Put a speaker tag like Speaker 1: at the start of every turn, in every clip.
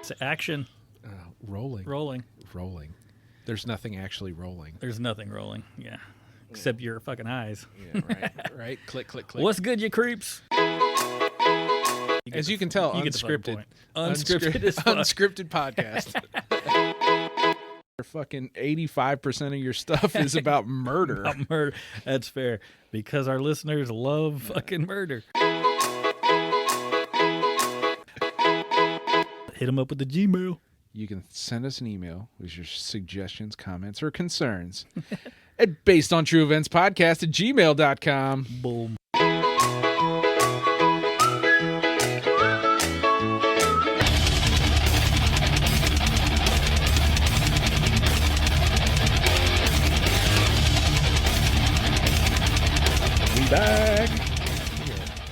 Speaker 1: It's action.
Speaker 2: Rolling. Rolling. There's nothing actually rolling.
Speaker 1: There's nothing rolling. Yeah. Except your fucking eyes.
Speaker 2: Yeah, right. Click, click, click.
Speaker 1: What's good, you creeps?
Speaker 2: As you can tell, unscripted. Unscripted podcast. Fucking 85% of your stuff is about murder.
Speaker 1: About murder. That's fair. Because our listeners love fucking murder. Hit them up with the Gmail.
Speaker 2: You can send us an email with your suggestions, comments, or concerns at basedontrueeventspodcast@gmail.com.
Speaker 1: Boom. We back.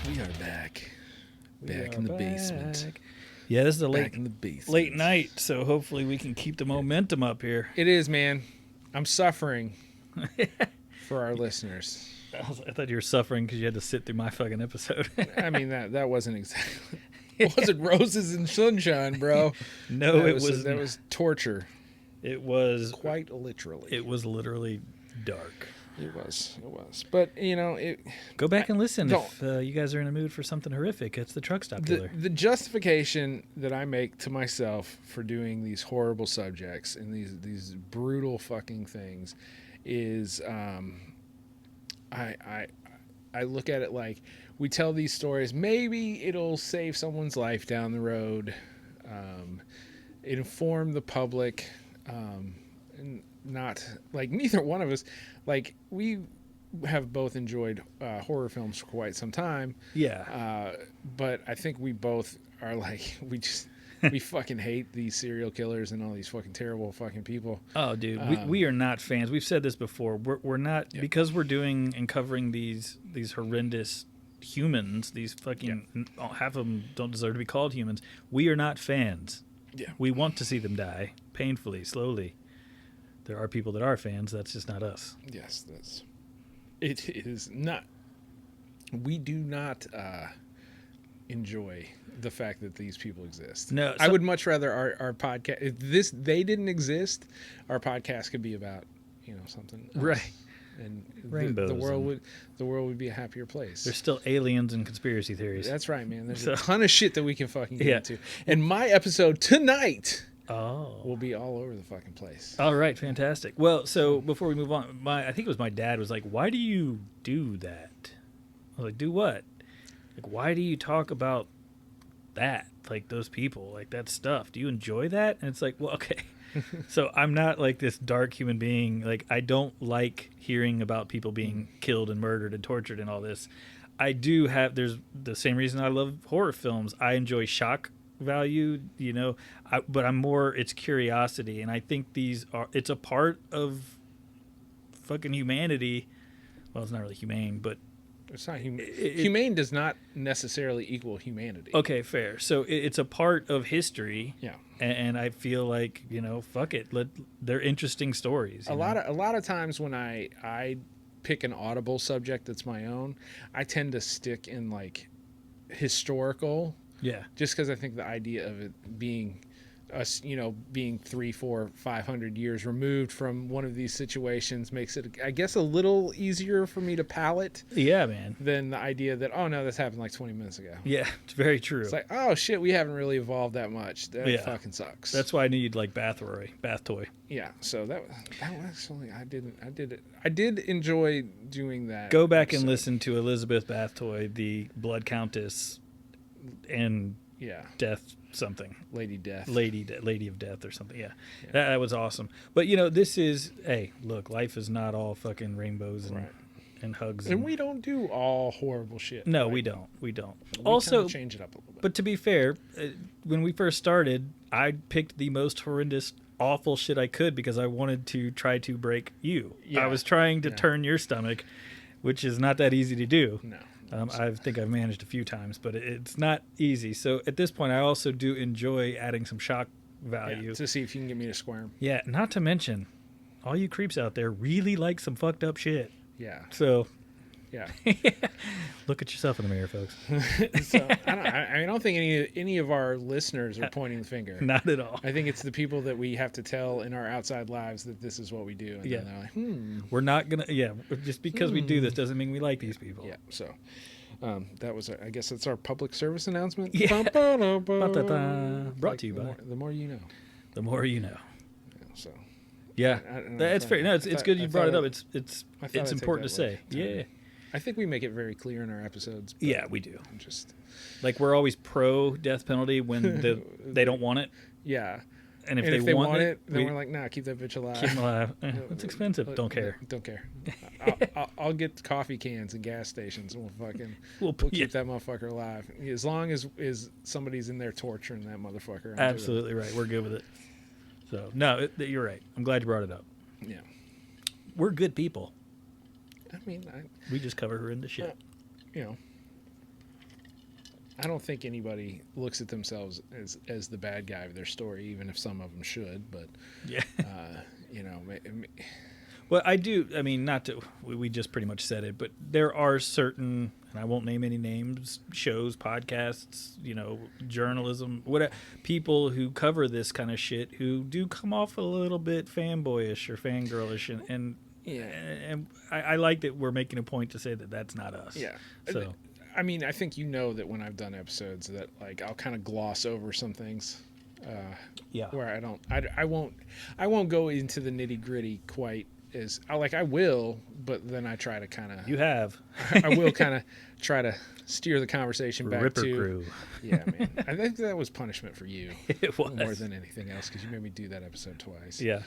Speaker 2: We are back. Back in the basement.
Speaker 1: Yeah, this is a
Speaker 2: Back in the basement.
Speaker 1: late night, so hopefully we can keep the momentum up here.
Speaker 2: It is, man. I'm suffering for our listeners.
Speaker 1: I thought you were suffering because you had to sit through my fucking episode.
Speaker 2: I mean, that wasn't exactly... It wasn't roses and sunshine, bro.
Speaker 1: No,
Speaker 2: that
Speaker 1: it
Speaker 2: was torture.
Speaker 1: It was...
Speaker 2: Quite literally.
Speaker 1: It was literally dark.
Speaker 2: It was. But, you know...
Speaker 1: Go back and listen if you guys are in the mood for something horrific. It's the truck stop killer.
Speaker 2: The justification that I make to myself for doing these horrible subjects and these brutal fucking things is I look at it like we tell these stories. Maybe it'll save someone's life down the road, inform the public, and not like neither one of us, like we have both enjoyed horror films for quite some time.
Speaker 1: Yeah.
Speaker 2: But I think we both are like, we fucking hate these serial killers and all these fucking terrible fucking people.
Speaker 1: Oh, dude, we are not fans. We've said this before. We're not, because we're doing and covering these horrendous humans, these fucking, half of them don't deserve to be called humans. We are not fans.
Speaker 2: Yeah.
Speaker 1: We want to see them die painfully, slowly. There are people that are fans. That's just not us.
Speaker 2: Yes, it is not. We do not enjoy the fact that these people exist.
Speaker 1: No,
Speaker 2: I would much rather our podcast. If they didn't exist, our podcast could be about something else.
Speaker 1: Right.
Speaker 2: And
Speaker 1: rainbows.
Speaker 2: The world would be a happier place.
Speaker 1: There's still aliens and conspiracy theories.
Speaker 2: That's right, man. There's a ton of shit that we can fucking get into.
Speaker 1: Yeah.
Speaker 2: And my episode tonight.
Speaker 1: Will
Speaker 2: be all over the fucking place.
Speaker 1: All right, fantastic. Well, so before we move on, I think it was my dad was like, "Why do you do that?" I was like, "Do what? Like, why do you talk about that? Like those people, like that stuff? Do you enjoy that?" And it's like, well, okay. So I'm not like this dark human being. Like I don't like hearing about people being killed and murdered and tortured and all this. I do have. There's the same reason I love horror films. I enjoy shock value, but I'm more, it's curiosity, and I think it's a part of fucking humanity. Well, it's not really humane, but
Speaker 2: it's not humane does not necessarily equal humanity.
Speaker 1: Okay, fair. So it's a part of history.
Speaker 2: Yeah.
Speaker 1: And I feel like, fuck it, they're interesting stories.
Speaker 2: A lot of times when I pick an audible subject that's my own, I tend to stick in like historical.
Speaker 1: Yeah.
Speaker 2: Just because I think the idea of it being us, being 300, 400, 500 years removed from one of these situations makes it, I guess, a little easier for me to palate.
Speaker 1: Yeah, man.
Speaker 2: Than the idea that, oh no, this happened like 20 minutes ago.
Speaker 1: Yeah, it's very true.
Speaker 2: It's like, oh shit, we haven't really evolved that much. That fucking sucks.
Speaker 1: That's why I need like bath toy.
Speaker 2: Yeah. So that actually, I did enjoy doing that.
Speaker 1: Go back and listen to Elizabeth Bathtoy, the Blood Countess. And death something,
Speaker 2: lady
Speaker 1: of death or something. Yeah. That was awesome. But this is, hey, look, life is not all fucking rainbows and hugs,
Speaker 2: and we don't do all horrible shit.
Speaker 1: No, right? we don't. Also,
Speaker 2: change it up a little bit.
Speaker 1: But to be fair, when we first started, I picked the most horrendous, awful shit I could because I wanted to try to break you. I was trying to turn your stomach, which is not that easy to do.
Speaker 2: No.
Speaker 1: I think I've managed a few times, but it's not easy. So at this point, I also do enjoy adding some shock value.
Speaker 2: To see if you can get me to squirm.
Speaker 1: Yeah, not to mention, all you creeps out there really like some fucked up shit.
Speaker 2: Yeah.
Speaker 1: So
Speaker 2: Yeah.
Speaker 1: Look at yourself in the mirror, folks.
Speaker 2: So I don't think any of our listeners are pointing the finger.
Speaker 1: Not at all.
Speaker 2: I think it's the people that we have to tell in our outside lives that this is what we do, and
Speaker 1: Yeah.
Speaker 2: then they're like,
Speaker 1: We're not gonna. Yeah, just because we do this doesn't mean we like these people.
Speaker 2: Yeah. So that was, I guess, it's our public service announcement.
Speaker 1: Yeah.
Speaker 2: Ba-da-ba.
Speaker 1: Brought to you by
Speaker 2: the more you know.
Speaker 1: The more you know.
Speaker 2: Yeah, so
Speaker 1: Yeah, that's fair. No, it's good you brought it up. It's
Speaker 2: I thought I'd take
Speaker 1: important to
Speaker 2: that
Speaker 1: say.
Speaker 2: way.
Speaker 1: Yeah.
Speaker 2: I think we make it very clear in our episodes. but
Speaker 1: Yeah, we do.
Speaker 2: Just
Speaker 1: Like we're always pro death penalty when they don't want it,
Speaker 2: yeah.
Speaker 1: and if
Speaker 2: And
Speaker 1: they want it,
Speaker 2: then we're like, nah, keep that bitch alive.
Speaker 1: keep them alive. It's expensive. Don't care.
Speaker 2: Don't care. I'll get coffee cans and gas stations, and we'll
Speaker 1: Yeah.
Speaker 2: keep that motherfucker alive. As long as somebody's in there torturing that motherfucker. I'm good with
Speaker 1: Absolutely right. We're good with it. So no, you're right. I'm glad you brought it up.
Speaker 2: it. Yeah.
Speaker 1: We're good people.
Speaker 2: I mean,
Speaker 1: We just cover her into shit.
Speaker 2: you know, I don't think anybody looks at themselves as the bad guy of their story, even if some of them should. But
Speaker 1: Yeah.
Speaker 2: you know,
Speaker 1: Well, I do. I mean, not to. We just pretty much said it, but there are certain, and I won't name any names, shows, podcasts, journalism, whatever, people who cover this kind of shit who do come off a little bit fanboyish or fangirlish, and
Speaker 2: yeah.
Speaker 1: and I like that we're making a point to say that that's not us.
Speaker 2: Yeah.
Speaker 1: So
Speaker 2: I mean, I think that when I've done episodes that like I'll kind of gloss over some things.
Speaker 1: yeah.
Speaker 2: Where I won't go into the nitty gritty quite as I will, but then I try to kind of
Speaker 1: You have
Speaker 2: I will kind of try to steer the conversation back
Speaker 1: Ripper
Speaker 2: to
Speaker 1: Crew.
Speaker 2: Yeah, man. I think that was punishment for you
Speaker 1: It was
Speaker 2: more than anything else because you made me do that episode twice.
Speaker 1: Yeah.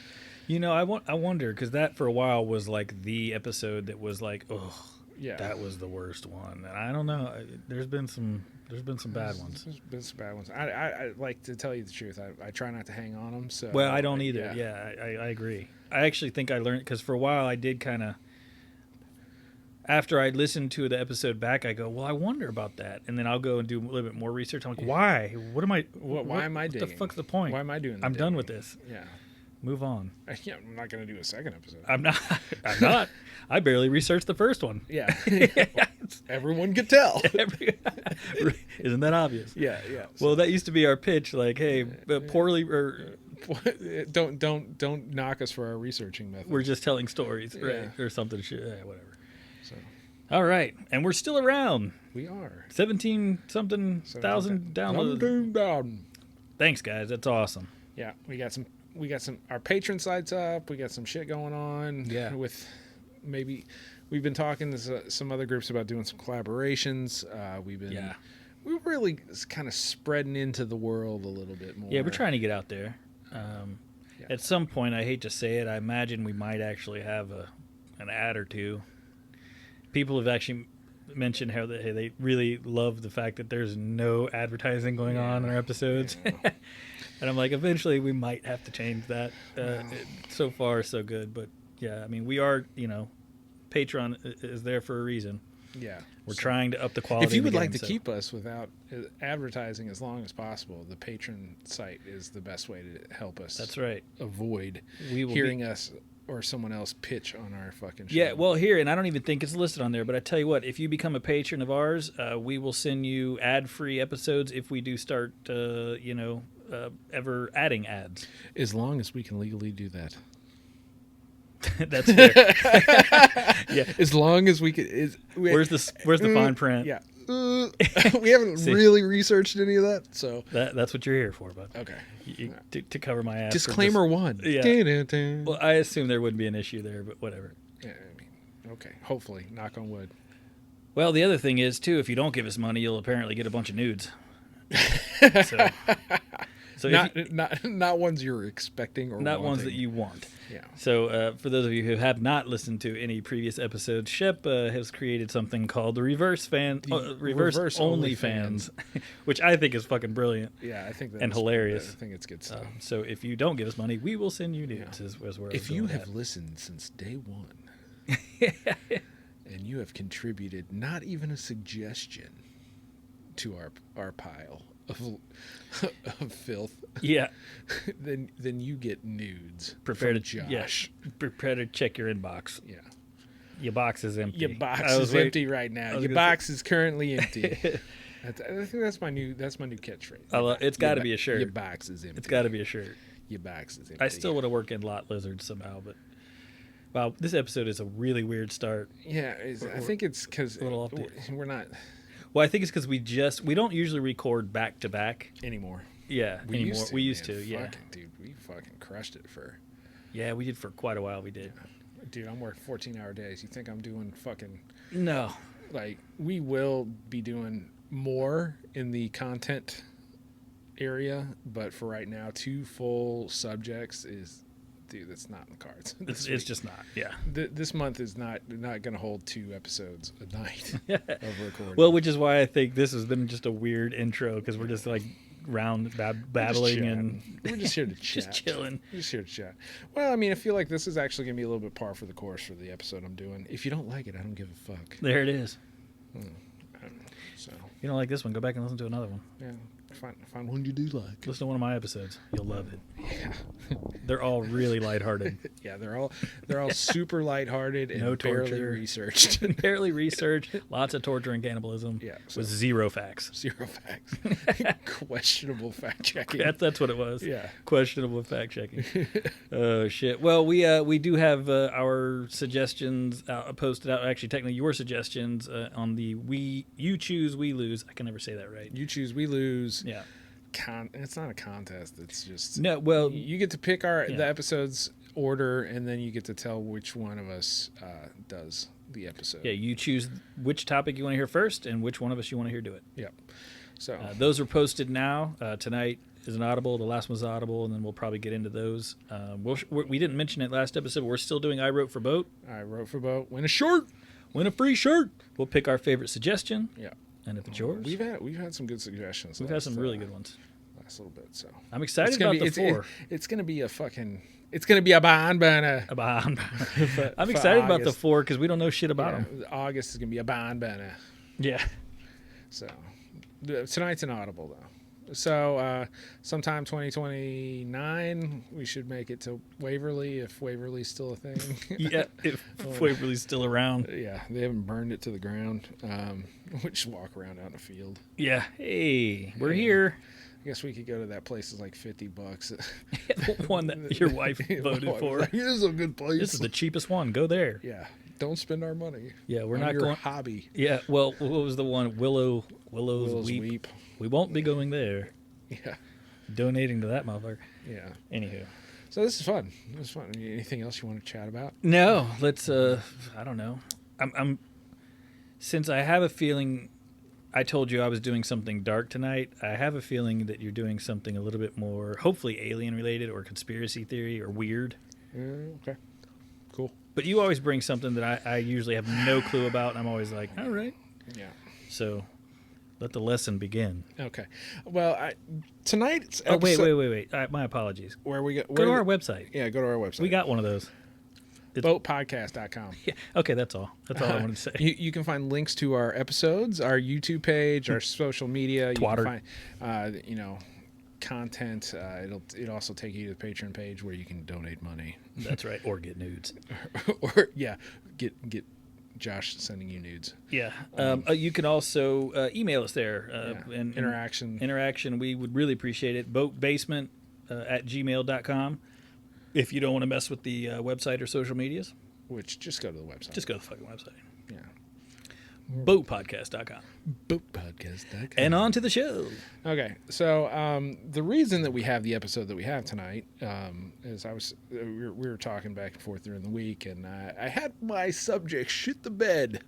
Speaker 1: I wonder because that for a while was like the episode that was like, oh,
Speaker 2: Yeah.
Speaker 1: that was the worst one. And I don't know. There's been some bad ones.
Speaker 2: There's been some bad ones. I like to tell you the truth. I try not to hang on them. So
Speaker 1: Well, I don't either. Yeah, I agree. I actually think I learned because for a while I did kind of. After I listened to the episode back, I go, well, I wonder about that, and then I'll go and do a little bit more research. I'm like, why? What am I?
Speaker 2: Why am I
Speaker 1: What
Speaker 2: digging?
Speaker 1: the fuck's the point?
Speaker 2: Why am I doing?
Speaker 1: I'm
Speaker 2: the
Speaker 1: done
Speaker 2: digging?
Speaker 1: with this.
Speaker 2: Yeah.
Speaker 1: Move on.
Speaker 2: Yeah, I'm not going to do a second episode.
Speaker 1: I'm not. I'm not. I barely researched the first one.
Speaker 2: Yeah. Everyone could tell.
Speaker 1: Isn't that obvious?
Speaker 2: Yeah, yeah.
Speaker 1: Well, that used to be our pitch. Like, hey, poorly, or
Speaker 2: Don't knock us for our researching method.
Speaker 1: we're just telling stories, right,
Speaker 2: Yeah.
Speaker 1: or something. Whatever.
Speaker 2: So
Speaker 1: All right, and we're still around.
Speaker 2: we are
Speaker 1: 17-something thousand downloads.
Speaker 2: Down.
Speaker 1: Thanks, guys. That's awesome.
Speaker 2: Yeah, we got some. Our patron sites up. We got some shit going on.
Speaker 1: Yeah.
Speaker 2: With maybe we've been talking to some other groups about doing some collaborations. We're really kind of spreading into the world a little bit more.
Speaker 1: Yeah, we're trying to get out there.
Speaker 2: Yeah.
Speaker 1: At some point, I hate to say it, I imagine we might actually have an ad or two. People have actually mentioned how they really love the fact that there's no advertising going on in our episodes.
Speaker 2: Yeah.
Speaker 1: And I'm like, eventually we might have to change that. So far, so good. But yeah, I mean, we are, Patreon is there for a reason.
Speaker 2: Yeah.
Speaker 1: We're trying to up the quality.
Speaker 2: If you
Speaker 1: of the
Speaker 2: would like
Speaker 1: game,
Speaker 2: to keep us without advertising as long as possible, the patron site is the best way to help us.
Speaker 1: That's right.
Speaker 2: Avoid
Speaker 1: We will
Speaker 2: hearing us or someone else pitch on our fucking show.
Speaker 1: Yeah, well, here, and I don't even think it's listed on there, but I tell you what, if you become a patron of ours, we will send you ad-free episodes if we do start, ever adding ads.
Speaker 2: As long as we can legally do that.
Speaker 1: That's fair.
Speaker 2: Yeah. As long as we can.
Speaker 1: Where's the fine print?
Speaker 2: Yeah. We haven't really researched any of that, so.
Speaker 1: That's what you're here for, bud.
Speaker 2: Okay.
Speaker 1: To cover my ass.
Speaker 2: Disclaimer one.
Speaker 1: Yeah. Well, I assume there wouldn't be an issue there, but whatever.
Speaker 2: Yeah, I mean, okay. Hopefully. Knock on wood.
Speaker 1: Well, the other thing is, too, if you don't give us money, you'll apparently get a bunch of nudes. So
Speaker 2: not ones you're expecting or
Speaker 1: not
Speaker 2: wanting.
Speaker 1: ones that you want.
Speaker 2: Yeah.
Speaker 1: So for those of you who have not listened to any previous episodes, Shep has created something called the Reverse Only Fans, which I think is fucking brilliant.
Speaker 2: Yeah, I think that
Speaker 1: and hilarious.
Speaker 2: I think it's good stuff.
Speaker 1: So if you don't give us money, we will send you nudes. Is where
Speaker 2: if you have listened since day one, and you have contributed not even a suggestion to our pile of filth,
Speaker 1: yeah,
Speaker 2: then you get nudes.
Speaker 1: Prepare
Speaker 2: from
Speaker 1: to
Speaker 2: Josh.
Speaker 1: Prepare to check your inbox.
Speaker 2: Yeah.
Speaker 1: Your box is empty.
Speaker 2: Your box is empty right now. Your box is currently empty. I think that's my new catchphrase.
Speaker 1: It's got to be a shirt.
Speaker 2: Your box is empty.
Speaker 1: It's got to be a shirt.
Speaker 2: Your box is empty.
Speaker 1: I still want to work in Lot Lizard somehow, but wow, this episode is a really weird start.
Speaker 2: Yeah, I think it's because we're not.
Speaker 1: Well, I think it's because we don't usually record back to back
Speaker 2: anymore.
Speaker 1: Yeah,
Speaker 2: we used to.
Speaker 1: Yeah,
Speaker 2: dude, we fucking crushed it for.
Speaker 1: Yeah, we did for quite a while. We did.
Speaker 2: Dude, I'm working 14-hour days. You think I'm doing fucking?
Speaker 1: No.
Speaker 2: Like, we will be doing more in the content area, but for right now, 2 full subjects is, dude, that's not in the cards.
Speaker 1: It's just not. Yeah.
Speaker 2: This month is not going to hold 2 episodes a night of recording.
Speaker 1: Well, which is why I think this has been just a weird intro because we're just like babbling and
Speaker 2: we're just here to chat.
Speaker 1: Just chilling.
Speaker 2: We're just here to chat. Well, I mean, I feel like this is actually going to be a little bit par for the course for the episode I'm doing. If you don't like it, I don't give a fuck.
Speaker 1: There it is.
Speaker 2: So
Speaker 1: you don't like this one, go back and listen to another one.
Speaker 2: Yeah. Find one you do like.
Speaker 1: Listen to one of my episodes. You'll love it.
Speaker 2: Yeah.
Speaker 1: They're all really lighthearted.
Speaker 2: Yeah, they're all super lighthearted and
Speaker 1: no
Speaker 2: barely
Speaker 1: torture.
Speaker 2: researched.
Speaker 1: Barely researched. Lots of torture and cannibalism.
Speaker 2: Yeah.
Speaker 1: With 0 facts.
Speaker 2: 0 facts. Questionable fact checking.
Speaker 1: That's what it was.
Speaker 2: Yeah.
Speaker 1: Questionable fact checking. Oh shit. Well, we do have our suggestions posted out. Actually, technically, your suggestions on the You Choose, We Lose. I can never say that right.
Speaker 2: You Choose, We Lose.
Speaker 1: Yeah.
Speaker 2: It's not a contest. It's just
Speaker 1: no. Well,
Speaker 2: you get to pick the episode's order, and then you get to tell which one of us does the episode.
Speaker 1: Yeah, you choose which topic you want to hear first, and which one of us you want to hear do it.
Speaker 2: Yep. So
Speaker 1: those are posted now. Tonight is an Audible. The last one's Audible, and then we'll probably get into those. We didn't mention it last episode, but we're still doing I Wrote for BOTE.
Speaker 2: I Wrote for BOTE. Win a shirt.
Speaker 1: Win a free shirt. We'll pick our favorite suggestion.
Speaker 2: Yeah.
Speaker 1: And if it's yours,
Speaker 2: we've had some good suggestions.
Speaker 1: We've had some really good ones.
Speaker 2: Last little bit, so
Speaker 1: I'm excited about the 4.
Speaker 2: It's gonna be a fucking. It's gonna be a behind burner.
Speaker 1: I'm excited about the 4 because we don't know shit about them.
Speaker 2: August is gonna be a behind burner.
Speaker 1: Yeah.
Speaker 2: So tonight's an Audible though. So sometime 2029 we should make it to Waverly if Waverly's still a thing.
Speaker 1: Yeah, if Waverly's still around.
Speaker 2: Yeah, they haven't burned it to the ground. We just walk around out in the field.
Speaker 1: Yeah, hey, we're here.
Speaker 2: I guess we could go to that place. It's like $50.
Speaker 1: One that your wife voted for.
Speaker 2: Like, this is a good place.
Speaker 1: This is the cheapest one. Go there.
Speaker 2: Yeah, don't spend our money.
Speaker 1: Yeah, we're
Speaker 2: on
Speaker 1: not
Speaker 2: your
Speaker 1: going.
Speaker 2: Hobby.
Speaker 1: Yeah, well, what was the one? Willow's Weep. We won't be going there.
Speaker 2: Yeah,
Speaker 1: donating to that motherfucker.
Speaker 2: Yeah.
Speaker 1: Anywho,
Speaker 2: so this is fun. This is fun. Anything else you want to chat about?
Speaker 1: No, let's. I don't know. I'm since I have a feeling. I told you I was doing something dark tonight. I have a feeling that you're doing something a little bit more, hopefully alien related or conspiracy theory or weird.
Speaker 2: Okay. Cool.
Speaker 1: But you always bring something that I usually have no clue about, and I'm always like, all right.
Speaker 2: Yeah.
Speaker 1: So let the lesson begin.
Speaker 2: Okay. Well, tonight's
Speaker 1: episode... Oh, wait. My apologies.
Speaker 2: Where we go?
Speaker 1: Go to our website.
Speaker 2: Yeah, go to our website.
Speaker 1: We got one of those.
Speaker 2: BOTEpodcast.com.
Speaker 1: Yeah. Okay, that's all. That's all I wanted to say.
Speaker 2: You can find links to our episodes, our YouTube page, our social media. You
Speaker 1: Twatter.
Speaker 2: can find, content. It'll also take you to the Patreon page where you can donate money.
Speaker 1: That's right. Or get nudes.
Speaker 2: or get Josh sending you nudes.
Speaker 1: Yeah. You can also email us there. And Interaction. We would really appreciate it. BOTEbasement at gmail.com. If you don't want to mess with the website or social medias.
Speaker 2: Which, just go to the website.
Speaker 1: Just go to the fucking website.
Speaker 2: Yeah.
Speaker 1: BOTEpodcast.com.
Speaker 2: BOTEpodcast.com.
Speaker 1: And on to the show.
Speaker 2: Okay. So the reason that we have the episode that we have tonight is we were talking back and forth during the week, and I had my subject shit the bed.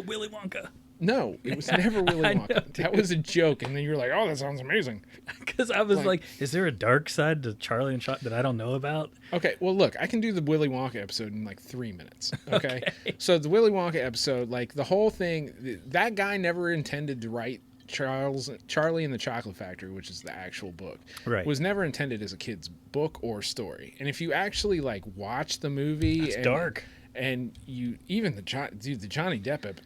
Speaker 1: Willy Wonka.
Speaker 2: No, it was never Willy Wonka. That was a joke, and then you were like, "Oh, that sounds amazing."
Speaker 1: Because I was like, "Is there a dark side to Charlie and Chocolate that I don't know about?"
Speaker 2: Okay, well, look, I can do the Willy Wonka episode in like 3 minutes. Okay, so the Willy Wonka episode, like the whole thing, that guy never intended to write Charlie and the Chocolate Factory, which is the actual book,
Speaker 1: right?
Speaker 2: Was never intended as a kid's book or story. And if you actually like watch the movie,
Speaker 1: it's dark,
Speaker 2: and you even the Johnny Depp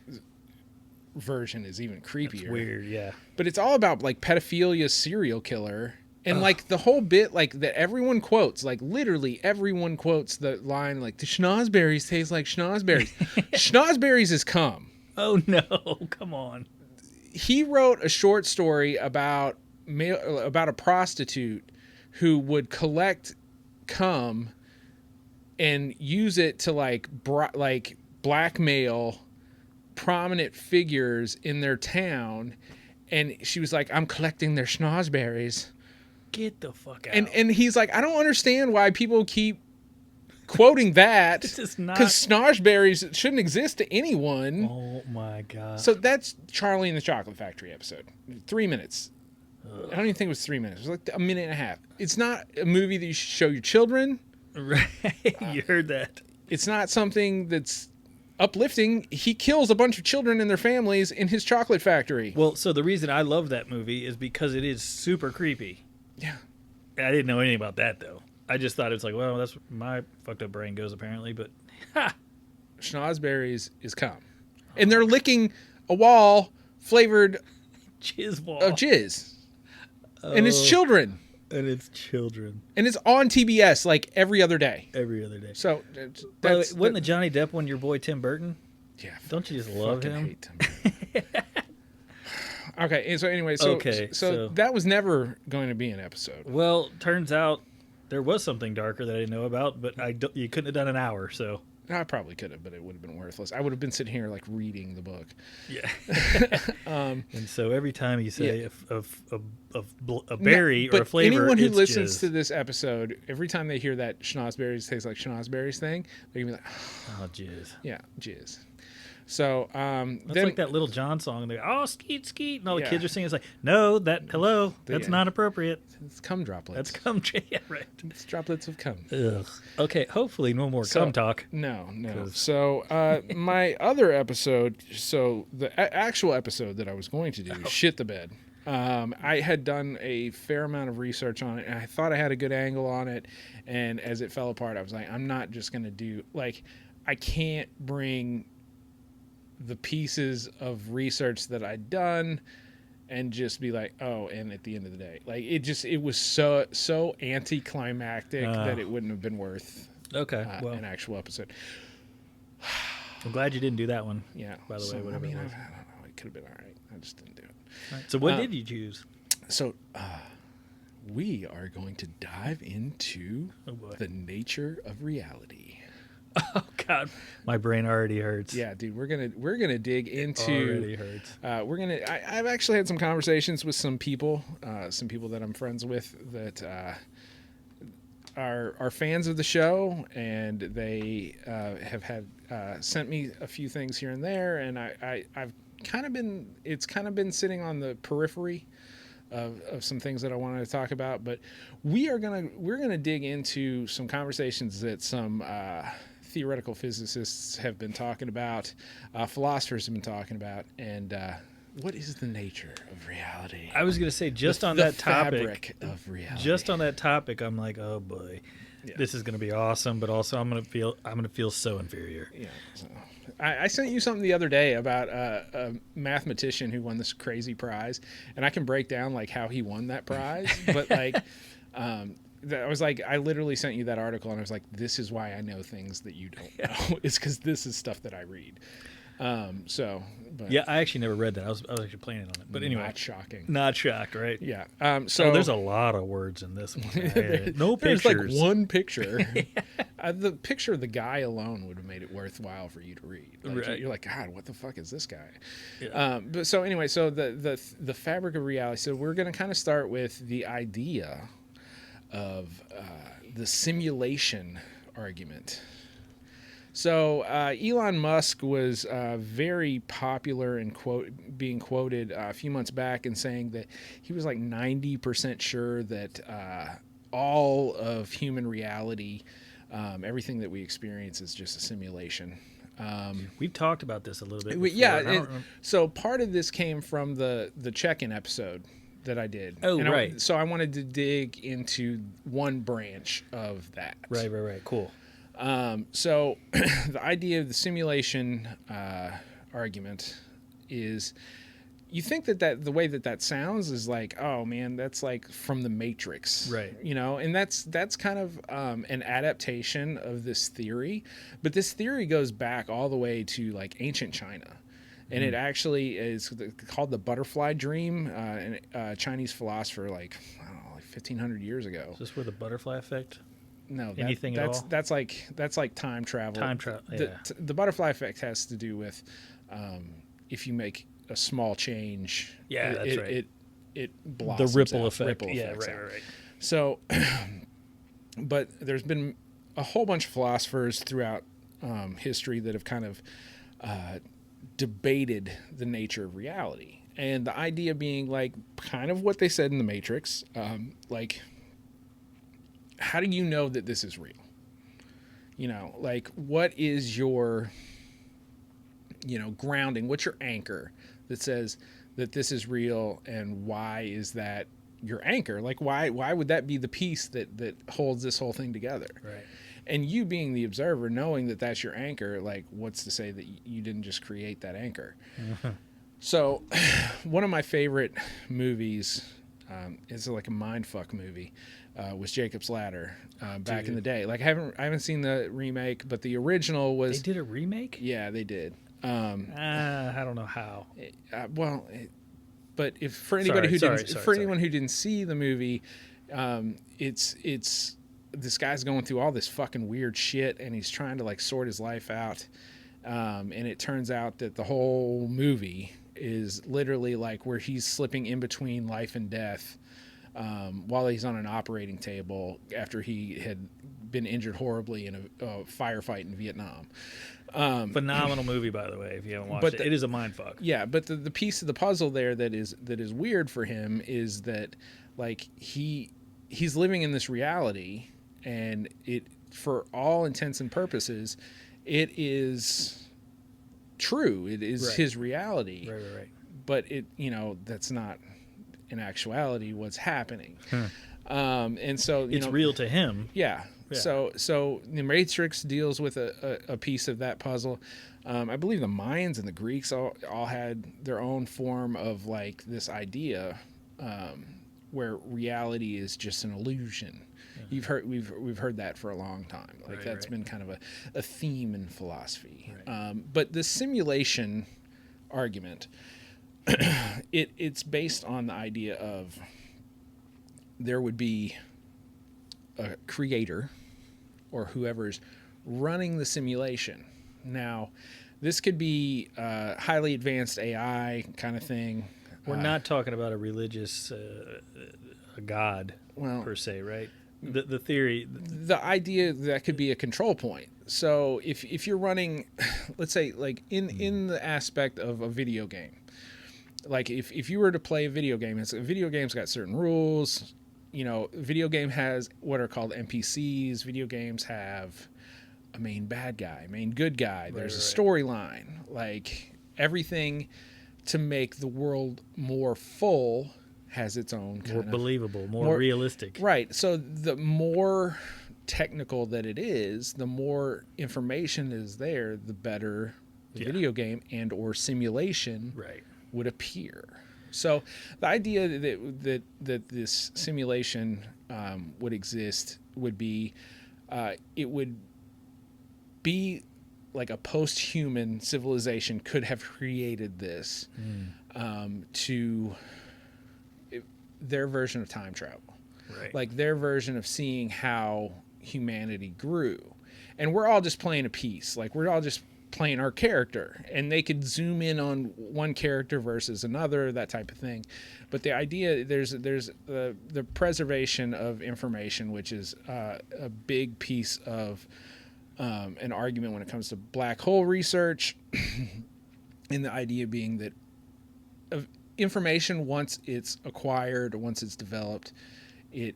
Speaker 2: version is even creepier.
Speaker 1: That's weird, yeah.
Speaker 2: But it's all about like pedophilia, serial killer, And like the whole bit, like that everyone quotes, like literally everyone quotes the line, like the schnozberries taste like schnozberries. Schnozberries is cum.
Speaker 1: Oh no! Come on.
Speaker 2: He wrote a short story about a prostitute who would collect cum and use it to like blackmail prominent figures in their town. And she was like, I'm collecting their schnozberries.
Speaker 1: Get the fuck out.
Speaker 2: And he's like, I don't understand why people keep quoting that.
Speaker 1: This is not...
Speaker 2: Because schnozberries shouldn't exist to anyone.
Speaker 1: Oh my God.
Speaker 2: So that's Charlie and the Chocolate Factory episode. 3 minutes. I don't even think it was 3 minutes. It was like a minute and a half. It's not a movie that you should show your children.
Speaker 1: Right. You heard that.
Speaker 2: It's not something that's uplifting. He kills a bunch of children and their families in his chocolate factory.
Speaker 1: Well, so the reason I love that movie is because it is super creepy.
Speaker 2: Yeah.
Speaker 1: I didn't know anything about that, though. I just thought it was like, well, that's where my fucked up brain goes, apparently. But, ha!
Speaker 2: Schnozberries is cum. And they're licking a wall flavored
Speaker 1: Jizz wall.
Speaker 2: of jizz. And it's children.
Speaker 1: And it's children.
Speaker 2: And it's on TBS like every other day.
Speaker 1: Every other day.
Speaker 2: So,
Speaker 1: By the way, wasn't the Johnny Depp one your boy Tim Burton?
Speaker 2: Yeah.
Speaker 1: Don't you just love him?
Speaker 2: Hate Tim Burton. Okay, and so anyway, so that was never going to be an episode.
Speaker 1: Well, turns out there was something darker that I didn't know about, but you couldn't have done an hour, so.
Speaker 2: I probably could have, but it would have been worthless. I would have been sitting here like reading the book.
Speaker 1: Yeah. And so every time you say a berry or a flavor,
Speaker 2: anyone who
Speaker 1: it's
Speaker 2: listens
Speaker 1: jizz.
Speaker 2: to this episode, every time they hear that schnozberries taste like schnozberries thing, they're gonna be like,
Speaker 1: oh, jizz.
Speaker 2: Yeah, jizz. So
Speaker 1: that's
Speaker 2: then,
Speaker 1: like that Little John song. They're oh, skeet skeet, and all the
Speaker 2: Yeah.
Speaker 1: kids are singing. It's like, no, that's not appropriate.
Speaker 2: it's cum droplets.
Speaker 1: That's cum. Yeah, right.
Speaker 2: It's droplets of cum.
Speaker 1: Ugh. Okay, hopefully no more cum talk.
Speaker 2: No. So my other episode, so the actual episode that I was going to do, Shit the Bed. I had done a fair amount of research on it, and I thought I had a good angle on it. And as it fell apart, I was like, I'm not just going to do, like, I can't bring the pieces of research that I'd done and just be like, oh, and at the end of the day, like it was so anticlimactic that it wouldn't have been worth an actual episode.
Speaker 1: I'm glad you didn't do that one.
Speaker 2: Yeah.
Speaker 1: By the way, whatever.
Speaker 2: I don't know. It could have been all right. I just didn't do it.
Speaker 1: Right. So what did you choose?
Speaker 2: So we are going to dive into the nature of reality.
Speaker 1: Oh God, my brain already hurts.
Speaker 2: Yeah, dude, we're gonna dig into.
Speaker 1: Already hurts.
Speaker 2: I've actually had some conversations with some people that I'm friends with that are fans of the show, and they have had sent me a few things here and there, and I've kind of been sitting on the periphery of some things that I wanted to talk about, but we're gonna dig into some conversations that some theoretical physicists have been talking about, philosophers have been talking about, and what is the nature of reality?
Speaker 1: I was going to say just on that topic,
Speaker 2: fabric of reality.
Speaker 1: Just on that topic, I'm like, oh boy, this is going to be awesome, but also I'm going to feel so inferior.
Speaker 2: Yeah. So, I sent you something the other day about a mathematician who won this crazy prize, and I can break down like how he won that prize, but like. I was like, I literally sent you that article, and I was like, this is why I know things that you don't know. It's because this is stuff that I read.
Speaker 1: Yeah, I actually never read that. I was actually planning on it. But anyway.
Speaker 2: Not shocking.
Speaker 1: Not shocked, right?
Speaker 2: Yeah.
Speaker 1: So there's a lot of words in this one. No pictures.
Speaker 2: There's like one picture. The picture of the guy alone would have made it worthwhile for you to read. Like,
Speaker 1: right.
Speaker 2: You're like, God, what the fuck is this guy?
Speaker 1: Yeah.
Speaker 2: But so anyway, so the fabric of reality. So we're going to kind of start with the idea of the simulation argument. So Elon Musk was very popular and being quoted a few months back and saying that he was like 90% sure that all of human reality, everything that we experience, is just a simulation.
Speaker 1: We've talked about this a little bit before.
Speaker 2: Yeah. So part of this came from the check-in episode that I did.
Speaker 1: Oh, right.
Speaker 2: So I wanted to dig into one branch of that.
Speaker 1: Right. Cool.
Speaker 2: So the idea of the simulation argument is you think that the way that sounds is like, oh man, that's like from the Matrix,
Speaker 1: Right.
Speaker 2: you know, and that's kind of an adaptation of this theory, but this theory goes back all the way to like ancient China, and it actually is called the butterfly dream, and a Chinese philosopher like, I don't know, like 1,500 years ago.
Speaker 1: Is this where the butterfly effect?
Speaker 2: No,
Speaker 1: Anything at all?
Speaker 2: that's like time travel.
Speaker 1: Time travel. Yeah.
Speaker 2: The butterfly effect has to do with if you make a small change.
Speaker 1: Yeah, that's right.
Speaker 2: It blossoms
Speaker 1: The ripple
Speaker 2: out,
Speaker 1: effect.
Speaker 2: Ripple
Speaker 1: Yeah,
Speaker 2: effects
Speaker 1: right,
Speaker 2: out.
Speaker 1: right.
Speaker 2: So, but there's been a whole bunch of philosophers throughout history that have kind of debated the nature of reality, and the idea being like kind of what they said in the Matrix, like, how do you know that this is real? You know, like, what is your, you know, grounding? What's your anchor that says that this is real, and why is that your anchor? Like, why would that be the piece that holds this whole thing together?
Speaker 1: Right.
Speaker 2: And you being the observer, knowing that that's your anchor, like, what's to say that you didn't just create that anchor? So, one of my favorite movies, it's like a mindfuck movie, was Jacob's Ladder, back in the day. Like, I haven't seen the remake, but the original was.
Speaker 1: They did a remake?
Speaker 2: Yeah, they did.
Speaker 1: I don't know how.
Speaker 2: But if for anybody
Speaker 1: Anyone
Speaker 2: who didn't see the movie, it's this guy's going through all this fucking weird shit, and he's trying to like sort his life out, and it turns out that the whole movie is literally like where he's slipping in between life and death, while he's on an operating table after he had been injured horribly in a firefight in Vietnam.
Speaker 1: Phenomenal movie, by the way, if you haven't watched it. It is a mindfuck.
Speaker 2: Yeah, but the piece of the puzzle there that is weird for him is that, like, he's living in this reality, and it, for all intents and purposes, it is true. It is his reality.
Speaker 1: Right.
Speaker 2: But it, you know, that's not in actuality what's happening. And so
Speaker 1: it's real to him.
Speaker 2: Yeah. So the Matrix deals with a piece of that puzzle. I believe the Mayans and the Greeks all had their own form of like this idea, where reality is just an illusion. We've heard that for a long time. Like that's been kind of a theme in philosophy.
Speaker 1: Right.
Speaker 2: But the simulation argument, it's based on the idea of there would be a creator or whoever's running the simulation. Now, this could be highly advanced AI kind of thing.
Speaker 1: We're not talking about a religious a god per se, right? The theory,
Speaker 2: the idea that could be a control point. So if you're running, let's say, like in the aspect of a video game, like if you were to play a video game, a video game's got certain rules. You know, video game has what are called NPCs. Video games have a main bad guy, main good guy. There's a storyline. Like, everything to make the world more full has its own kind
Speaker 1: more
Speaker 2: of
Speaker 1: believable, more realistic.
Speaker 2: Right. So the more technical that it is, the more information is there, the better the video game and or simulation would appear. So the idea that this simulation would exist would be, it would be like a post-human civilization could have created this to their version of time travel, like their version of seeing how humanity grew. And we're all just playing a piece. Like, we're all just playing our character, and they could zoom in on one character versus another, that type of thing. But the idea, there's the preservation of information, which is a big piece of an argument when it comes to black hole research. And the idea being that information, once it's acquired, once it's developed, it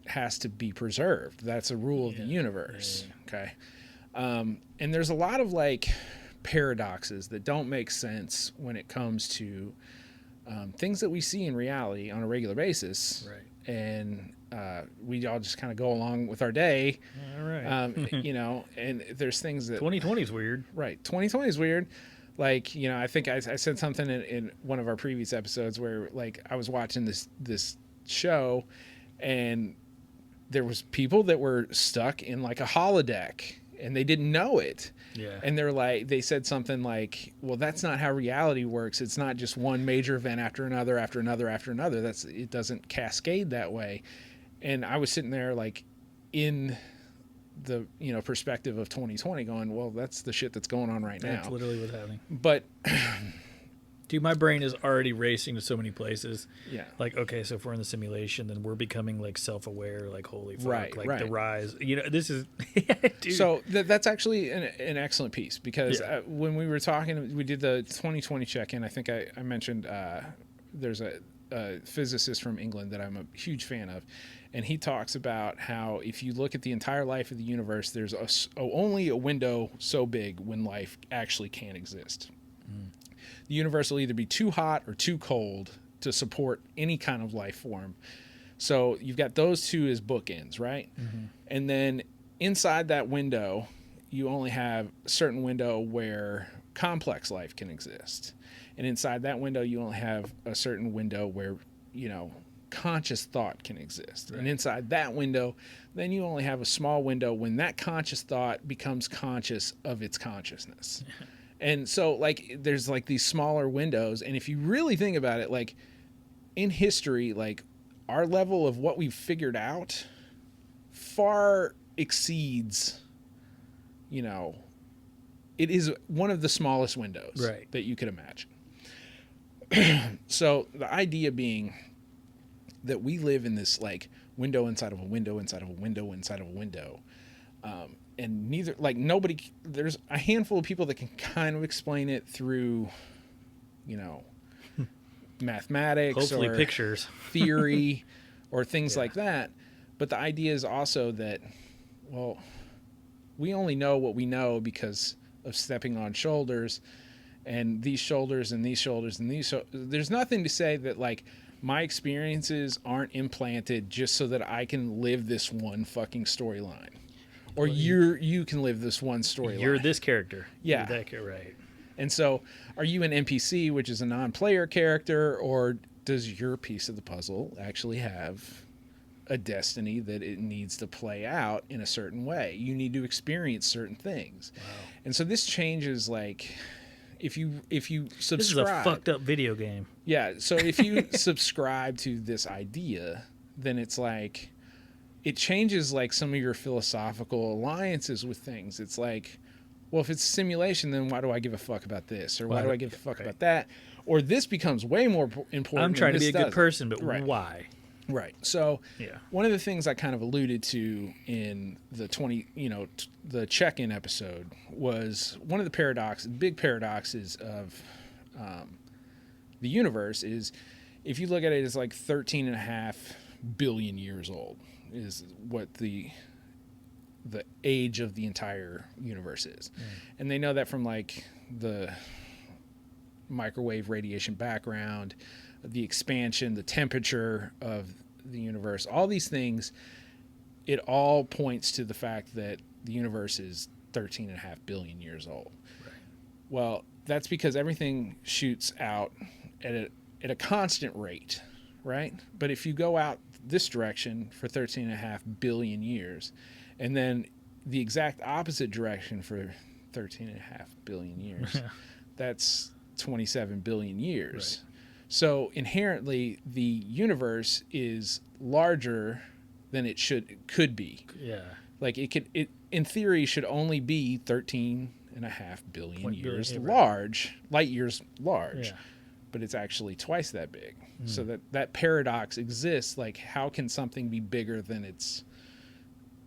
Speaker 2: has to be preserved. That's a rule of the universe. Okay. And there's a lot of like paradoxes that don't make sense when it comes to things that we see in reality on a regular basis. And we all just kind of go along with our day.
Speaker 1: All right.
Speaker 2: You know, and there's things that
Speaker 1: 2020 is weird.
Speaker 2: Right. 2020 is weird. Like, you know, I think I said something in one of our previous episodes where, like, I was watching this show, and there was people that were stuck in like a holodeck, and they didn't know it.
Speaker 1: Yeah.
Speaker 2: And they said something like, well, that's not how reality works. It's not just one major event after another, after another, after another. It doesn't cascade that way. And I was sitting there like in the, you know, perspective of 2020 going, well, that's the shit that's going on right now.
Speaker 1: That's literally what's happening.
Speaker 2: But
Speaker 1: dude, my brain is already racing to so many places.
Speaker 2: yeah.
Speaker 1: Like, okay, so if we're in the simulation, then we're becoming like self-aware, like holy fuck,
Speaker 2: Right,
Speaker 1: like
Speaker 2: right.
Speaker 1: the rise. You know, this is dude.
Speaker 2: So that's actually an excellent piece, because
Speaker 1: Yeah.
Speaker 2: when we were talking, we did the 2020 check-in. I think I mentioned there's a physicist from England that I'm a huge fan of, and he talks about how if you look at the entire life of the universe, there's only a window so big when life actually can exist. The universe will either be too hot or too cold to support any kind of life form. So you've got those two as bookends, right? Mm-hmm. And then inside that window, you only have a certain window where complex life can exist. And inside that window, you only have a certain window where, you know, conscious thought can exist. Right. And inside that window, then you only have a small window when that conscious thought becomes conscious of its consciousness. And so, like, there's like these smaller windows. And if you really think about it, like in history, like our level of what we've figured out far exceeds, you know, it is one of the smallest windows
Speaker 1: right.
Speaker 2: that you could imagine. So the idea being that we live in this like window inside of a window inside of a window inside of a window. And neither, like nobody, there's a handful of people that can kind of explain it through, you know, mathematics,
Speaker 1: hopefully
Speaker 2: or
Speaker 1: pictures,
Speaker 2: theory, or things like that. But the idea is also that, well, we only know what we know because of stepping on shoulders, and these shoulders and these shoulders and these. There's nothing to say that like my experiences aren't implanted just so that I can live this one fucking storyline. Or you can live this one storyline.
Speaker 1: You're this character.
Speaker 2: Yeah.
Speaker 1: You're that character, right.
Speaker 2: And so are you an NPC, which is a non-player character, or does your piece of the puzzle actually have a destiny that it needs to play out in a certain way? You need to experience certain things.
Speaker 1: Wow.
Speaker 2: And so this changes, like, if you subscribe.
Speaker 1: This is a fucked up video game.
Speaker 2: Yeah, so if you subscribe to this idea, then it's like, it changes like some of your philosophical alliances with things. It's like, well, if it's simulation, then why do I give a fuck about this? Or why do I give a fuck about that? Or this becomes way more important.
Speaker 1: I'm trying to be a good person, but
Speaker 2: right.
Speaker 1: Why?
Speaker 2: Right. So
Speaker 1: yeah. One
Speaker 2: of the things I kind of alluded to in the the check-in episode was one of the big paradoxes of the universe is, if you look at it as like 13.5 billion years old is what the age of the entire universe is. And they know that from like the microwave radiation background, the expansion, the temperature of the universe, all these things, it all points to the fact that the universe is 13.5 billion years old. Right. Well, that's because everything shoots out at a constant rate, right? But if you go out this direction for 13.5 billion years, and then the exact opposite direction for 13.5 billion years, that's 27 billion years. Right. So inherently, the universe is larger than it could be.
Speaker 1: Yeah.
Speaker 2: Like it in theory should only be 13.5 billion years large, light years large. Yeah. But it's actually twice that big. So that paradox exists. Like, how can something be bigger than its,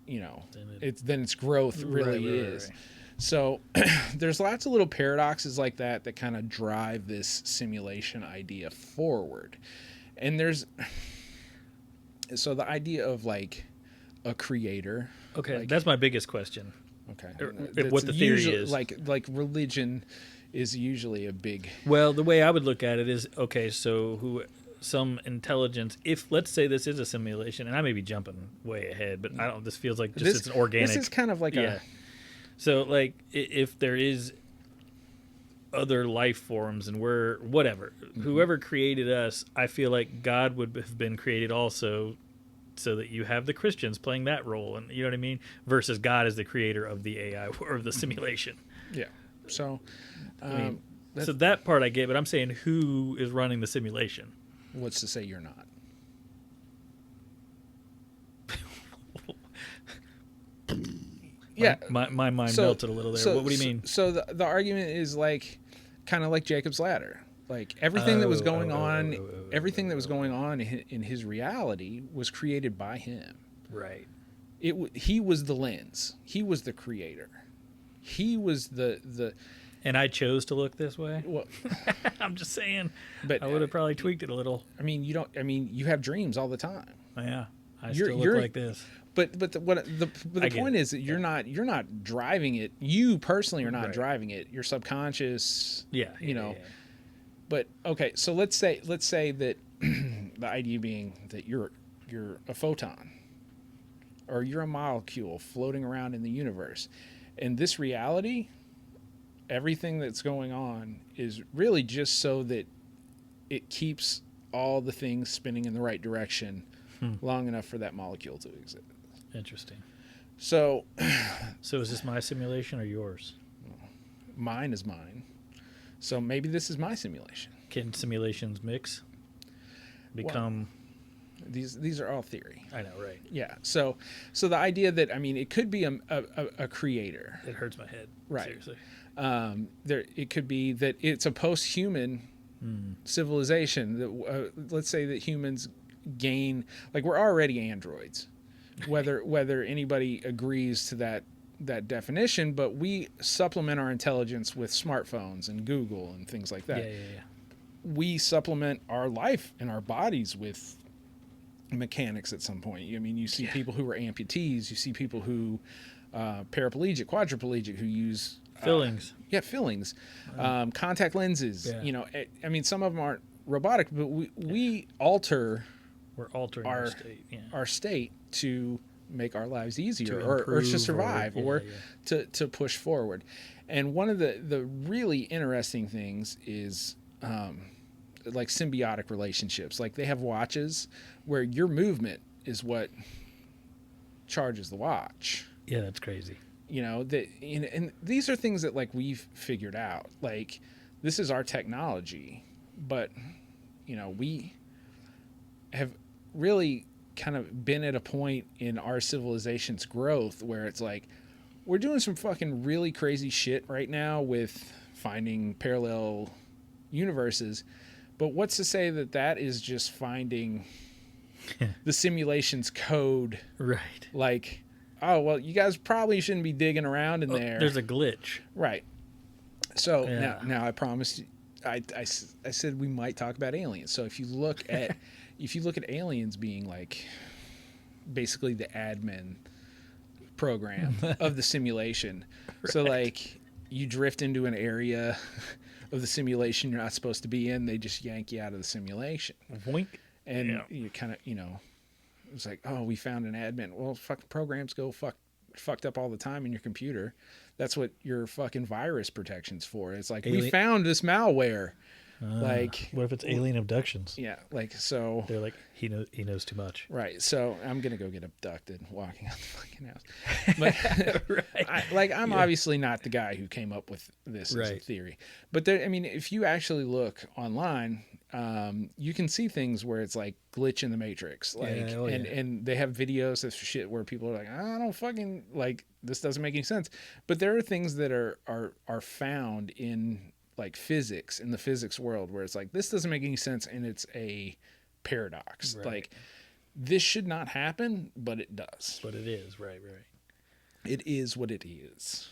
Speaker 2: than its growth really is? Right. So there's lots of little paradoxes like that kind of drive this simulation idea forward. And so the idea of like a creator.
Speaker 1: Okay,
Speaker 2: like,
Speaker 1: that's my biggest question.
Speaker 2: Okay.
Speaker 1: What the theory is.
Speaker 2: Like religion is usually a big...
Speaker 1: Well, the way I would look at it is, okay, so some intelligence, if let's say this is a simulation, and I may be jumping way ahead, but this feels like it's an organic...
Speaker 2: This is kind of like
Speaker 1: So like if there is other life forms and we're whatever. Whoever created us, I feel like God would have been created also, so that you have the Christians playing that role, and you know what I mean, versus God as the creator of the AI or of the simulation.
Speaker 2: Yeah. So,
Speaker 1: I mean, so that part I get, but I'm saying who is running the simulation?
Speaker 2: what's to say you're not? Yeah.
Speaker 1: My mind melted a little there. What do you mean?
Speaker 2: So the argument is like, kind of like Jacob's ladder. Like everything that was going on, everything that was going on in his reality was created by him.
Speaker 1: Right.
Speaker 2: He was the lens. He was the creator. He was the.
Speaker 1: And I chose to look this way.
Speaker 2: Well,
Speaker 1: I'm just saying.
Speaker 2: But
Speaker 1: I would have probably tweaked it a little.
Speaker 2: I mean, you don't. I mean, you have dreams all the time.
Speaker 1: Yeah. I still look like this.
Speaker 2: But the point is that you're not driving it. You personally are not driving it. Your subconscious.
Speaker 1: Yeah.
Speaker 2: You know. But okay, so let's say that the idea being that you're a photon, or you're a molecule floating around in the universe, and this reality, everything that's going on is really just so that it keeps all the things spinning in the right direction long enough for that molecule to exist.
Speaker 1: Interesting.
Speaker 2: So
Speaker 1: is this my simulation or yours?
Speaker 2: Mine is mine. So maybe this is my simulation.
Speaker 1: Can simulations mix? Become...
Speaker 2: Well, these are all theory.
Speaker 1: I know, right?
Speaker 2: Yeah. So the idea that, I mean, it could be a creator.
Speaker 1: It hurts my head.
Speaker 2: Right.
Speaker 1: Seriously.
Speaker 2: It could be that it's a post-human civilization. That let's say that humans gain, like, we're already androids, whether anybody agrees to that definition, but we supplement our intelligence with smartphones and Google and things like that.
Speaker 1: Yeah.
Speaker 2: We supplement our life and our bodies with mechanics at some point. I mean, you see people who are amputees, you see people who paraplegic, quadriplegic, who use
Speaker 1: fillings.
Speaker 2: Fillings, contact lenses.
Speaker 1: Yeah.
Speaker 2: You know, I mean, some of them aren't robotic, but we alter.
Speaker 1: We're altering our state. Yeah.
Speaker 2: Our state to make our lives easier,
Speaker 1: or
Speaker 2: to survive, or to push forward. And one of the really interesting things is like symbiotic relationships. Like, they have watches where your movement is what charges the watch.
Speaker 1: Yeah, that's crazy.
Speaker 2: You know, and these are things that, like, we've figured out. Like, this is our technology, but, you know, we have really kind of been at a point in our civilization's growth where it's like, we're doing some fucking really crazy shit right now with finding parallel universes, but what's to say that is just finding the simulation's code?
Speaker 1: Right.
Speaker 2: Like, oh, well, you guys probably shouldn't be digging around in there.
Speaker 1: There's a glitch.
Speaker 2: Right. So now I promised you, I said we might talk about aliens. So if you look at aliens being like basically the admin program of the simulation. Right. So like, you drift into an area of the simulation you're not supposed to be in, they just yank you out of the simulation.
Speaker 1: Wink.
Speaker 2: And you kind of, you know, it's like, oh, we found an admin. Well, fucking programs go fucked up all the time in your computer. That's what your fucking virus protection's for. It's like, we found this malware. Like,
Speaker 1: what if it's alien abductions?
Speaker 2: Yeah, like, so
Speaker 1: they're like, he knows too much.
Speaker 2: Right. So I'm gonna go get abducted walking out the fucking house. But right. I'm obviously not the guy who came up with this as a theory. But there, I mean, if you actually look online, you can see things where it's like glitch in the matrix, like, and they have videos of shit where people are like, I don't fucking, like, this doesn't make any sense. But there are things that are found in, like, physics, in the physics world, where it's like, this doesn't make any sense, and it's a paradox. Right. Like, this should not happen, but it does.
Speaker 1: But it is. Right.
Speaker 2: It is what it is.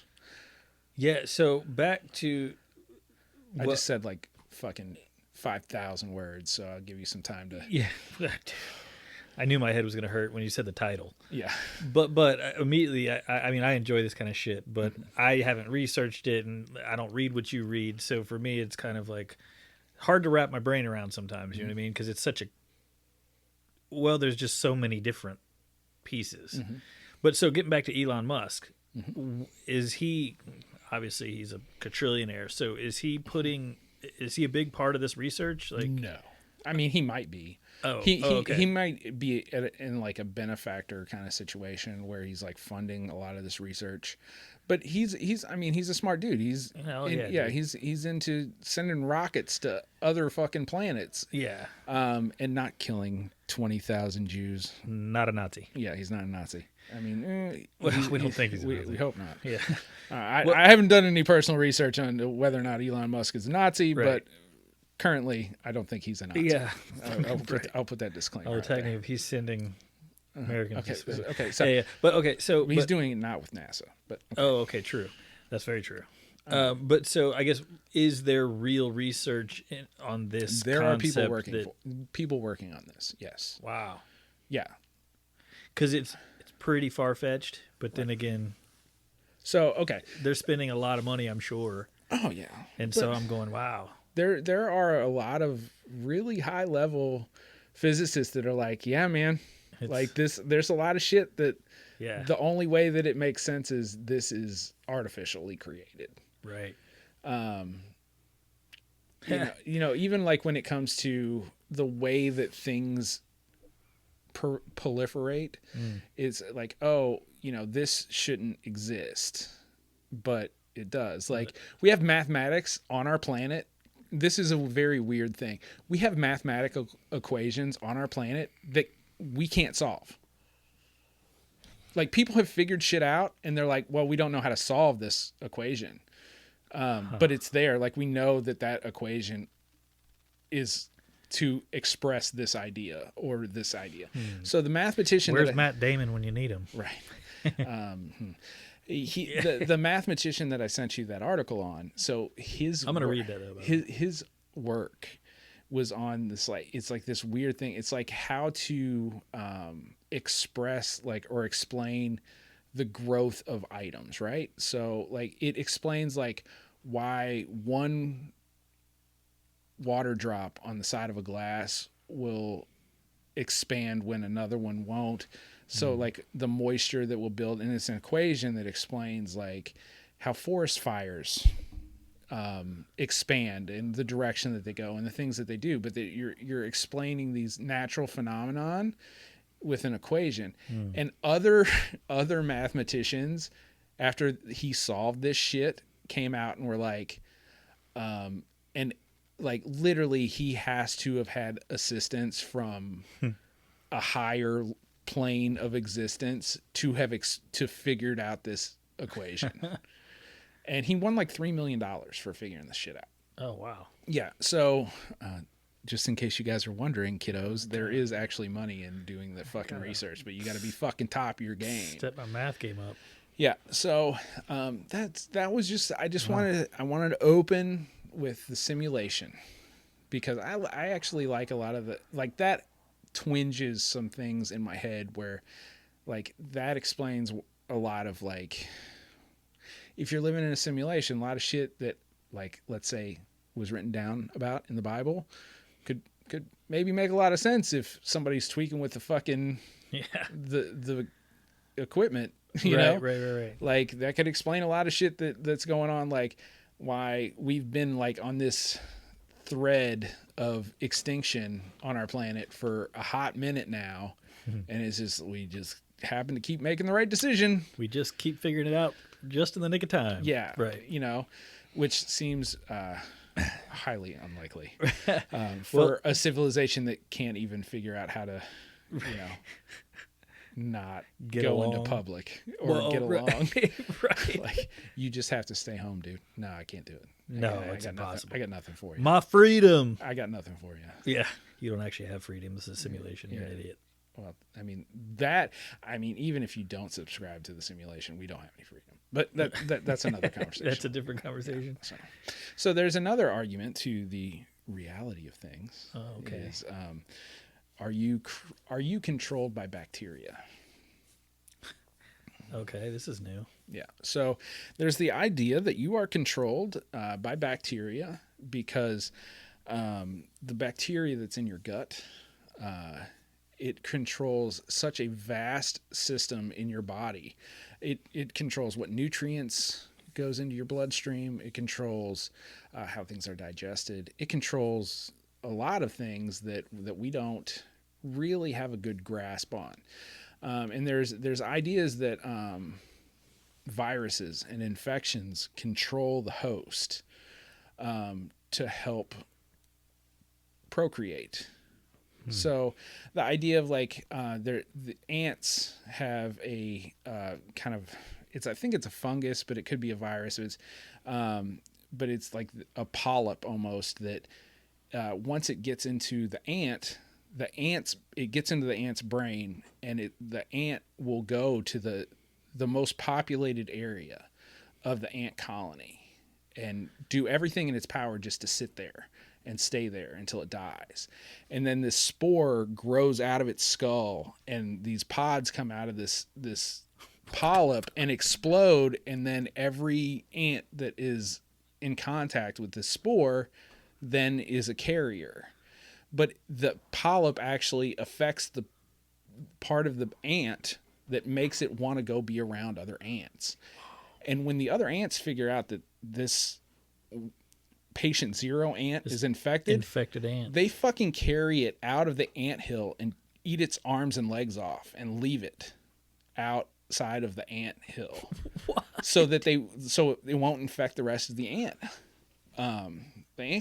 Speaker 1: Yeah, so back to...
Speaker 2: I just said, like, fucking 5,000 words, so I'll give you some time to...
Speaker 1: Yeah. I knew my head was going to hurt when you said the title.
Speaker 2: Yeah.
Speaker 1: But immediately, I mean, I enjoy this kind of shit, but I haven't researched it, and I don't read what you read. So for me, it's kind of like hard to wrap my brain around sometimes, you know what I mean? Because it's such a... Well, there's just so many different pieces. But so getting back to Elon Musk, is he... obviously he's a quadrillionaire. So is he a big part of this research? Like,
Speaker 2: no, I mean he might be.
Speaker 1: Okay.
Speaker 2: He might be in like a benefactor kind of situation where he's like funding a lot of this research, but he's a smart dude. He's into sending rockets to other fucking planets.
Speaker 1: Yeah.
Speaker 2: And not killing 20,000 Jews.
Speaker 1: Not a Nazi.
Speaker 2: Yeah, he's not a Nazi. I mean,
Speaker 1: we don't think he's a Nazi.
Speaker 2: We hope not.
Speaker 1: Yeah.
Speaker 2: I haven't done any personal research on whether or not Elon Musk is a Nazi,
Speaker 1: Right.
Speaker 2: but currently I don't think he's a Nazi.
Speaker 1: Yeah.
Speaker 2: I'll put that disclaimer.
Speaker 1: Oh,
Speaker 2: out
Speaker 1: technically,
Speaker 2: there.
Speaker 1: if he's sending Americans.
Speaker 2: Okay.
Speaker 1: to space.
Speaker 2: Okay. So
Speaker 1: Yeah. But okay. So
Speaker 2: he's doing it not with NASA, but okay.
Speaker 1: Oh, okay. True. That's very true. But so I guess, is there real research on this?
Speaker 2: There are people
Speaker 1: concept
Speaker 2: working on this. Yes.
Speaker 1: Wow.
Speaker 2: Yeah.
Speaker 1: Because it's pretty far fetched, but then again,
Speaker 2: So okay.
Speaker 1: they're spending a lot of money, I'm sure,
Speaker 2: Oh yeah.
Speaker 1: and so I'm going, wow.
Speaker 2: There are a lot of really high level physicists that are like, yeah, man, like this. There's a lot of shit that the only way that it makes sense is this is artificially created.
Speaker 1: Right.
Speaker 2: You know, even like when it comes to the way that things proliferate, it's like, oh, you know, this shouldn't exist, but it does. Like we have mathematics on our planet. This is a very weird thing. We have mathematical equations on our planet that we can't solve. Like people have figured shit out and they're like, well, we don't know how to solve this equation. But it's there. Like we know that equation is to express this idea or this idea. So the mathematician.
Speaker 1: Where's Matt Damon when you need him?
Speaker 2: Right. The mathematician that I sent you that article on. So I'm
Speaker 1: gonna read that though.
Speaker 2: His work was on this, like, it's like this weird thing. It's like how to express like or explain the growth of items, right? So like it explains like why one water drop on the side of a glass will expand when another one won't. So like the moisture that will build, and it's an equation that explains like how forest fires expand and the direction that they go and the things that they do. But you're explaining these natural phenomenon with an equation. And other mathematicians, after he solved this shit, came out and were like, and like literally he has to have had assistance from a higher plane of existence to have to figured out this equation. And he won like $3 million for figuring this shit out.
Speaker 1: Oh, wow.
Speaker 2: Yeah. So, just in case you guys are wondering, kiddos, there is actually money in doing the fucking research, but you got to be fucking top of your game.
Speaker 1: Step my math game up.
Speaker 2: Yeah. So, that was just, I wanted to open with the simulation because I actually like a lot of the, like that twinges some things in my head where like that explains a lot of like, if you're living in a simulation, a lot of shit that like, let's say was written down about in the Bible could maybe make a lot of sense if somebody's tweaking with the fucking, the equipment, you know?
Speaker 1: Right.
Speaker 2: Like that could explain a lot of shit that's going on. Like why we've been like on this thread of extinction on our planet for a hot minute now. And it's just, we just happen to keep making the right decision.
Speaker 1: We just keep figuring it out just in the nick of time.
Speaker 2: Yeah.
Speaker 1: Right.
Speaker 2: You know, which seems highly unlikely for a civilization that can't even figure out how to, you know, not go into public or get along.
Speaker 1: Right.
Speaker 2: Like you just have to stay home, dude. No, I can't do it.
Speaker 1: It's impossible.
Speaker 2: I got nothing for you.
Speaker 1: My freedom.
Speaker 2: I got nothing for you.
Speaker 1: Yeah. You don't actually have freedom. This is a simulation. You're an idiot.
Speaker 2: Well, even if you don't subscribe to the simulation, we don't have any freedom. But that's another conversation.
Speaker 1: That's a different conversation.
Speaker 2: Yeah, so there's another argument to the reality of things.
Speaker 1: Oh, okay.
Speaker 2: Is, are you controlled by bacteria?
Speaker 1: Okay, this is new.
Speaker 2: Yeah. So there's the idea that you are controlled by bacteria because the bacteria that's in your gut, it controls such a vast system in your body. It controls what nutrients goes into your bloodstream. It controls how things are digested. It controls a lot of things that we don't really have a good grasp on. And there's ideas that viruses and infections control the host to help procreate. So the idea of like the ants have a kind of I think it's a fungus, but it could be a virus. But it's like a polyp almost that once it gets into the ants, it gets into the ant's brain, and the ant will go to the most populated area of the ant colony and do everything in its power just to sit there and stay there until it dies. And then this spore grows out of its skull, and these pods come out of this polyp and explode, and then every ant that is in contact with the spore then is a carrier. But the polyp actually affects the part of the ant that makes it want to go be around other ants. And when the other ants figure out that this patient zero ant is infected
Speaker 1: ant,
Speaker 2: they fucking carry it out of the anthill and eat its arms and legs off and leave it outside of the anthill so it won't infect the rest of the ant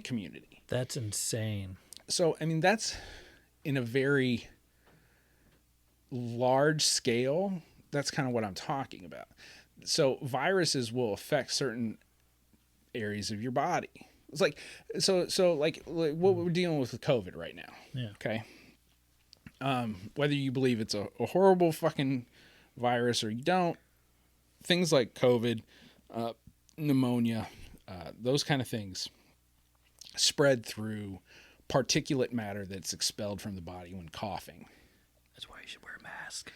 Speaker 2: community.
Speaker 1: That's insane.
Speaker 2: So I mean, that's in a very large scale. That's kind of what I'm talking about. So viruses will affect certain areas of your body. It's like so like what we're dealing with COVID right now.
Speaker 1: Yeah.
Speaker 2: Okay. Whether you believe it's a horrible fucking virus or you don't, things like COVID, pneumonia, those kind of things spread through particulate matter that's expelled from the body when coughing.
Speaker 1: That's why you should wear a mask.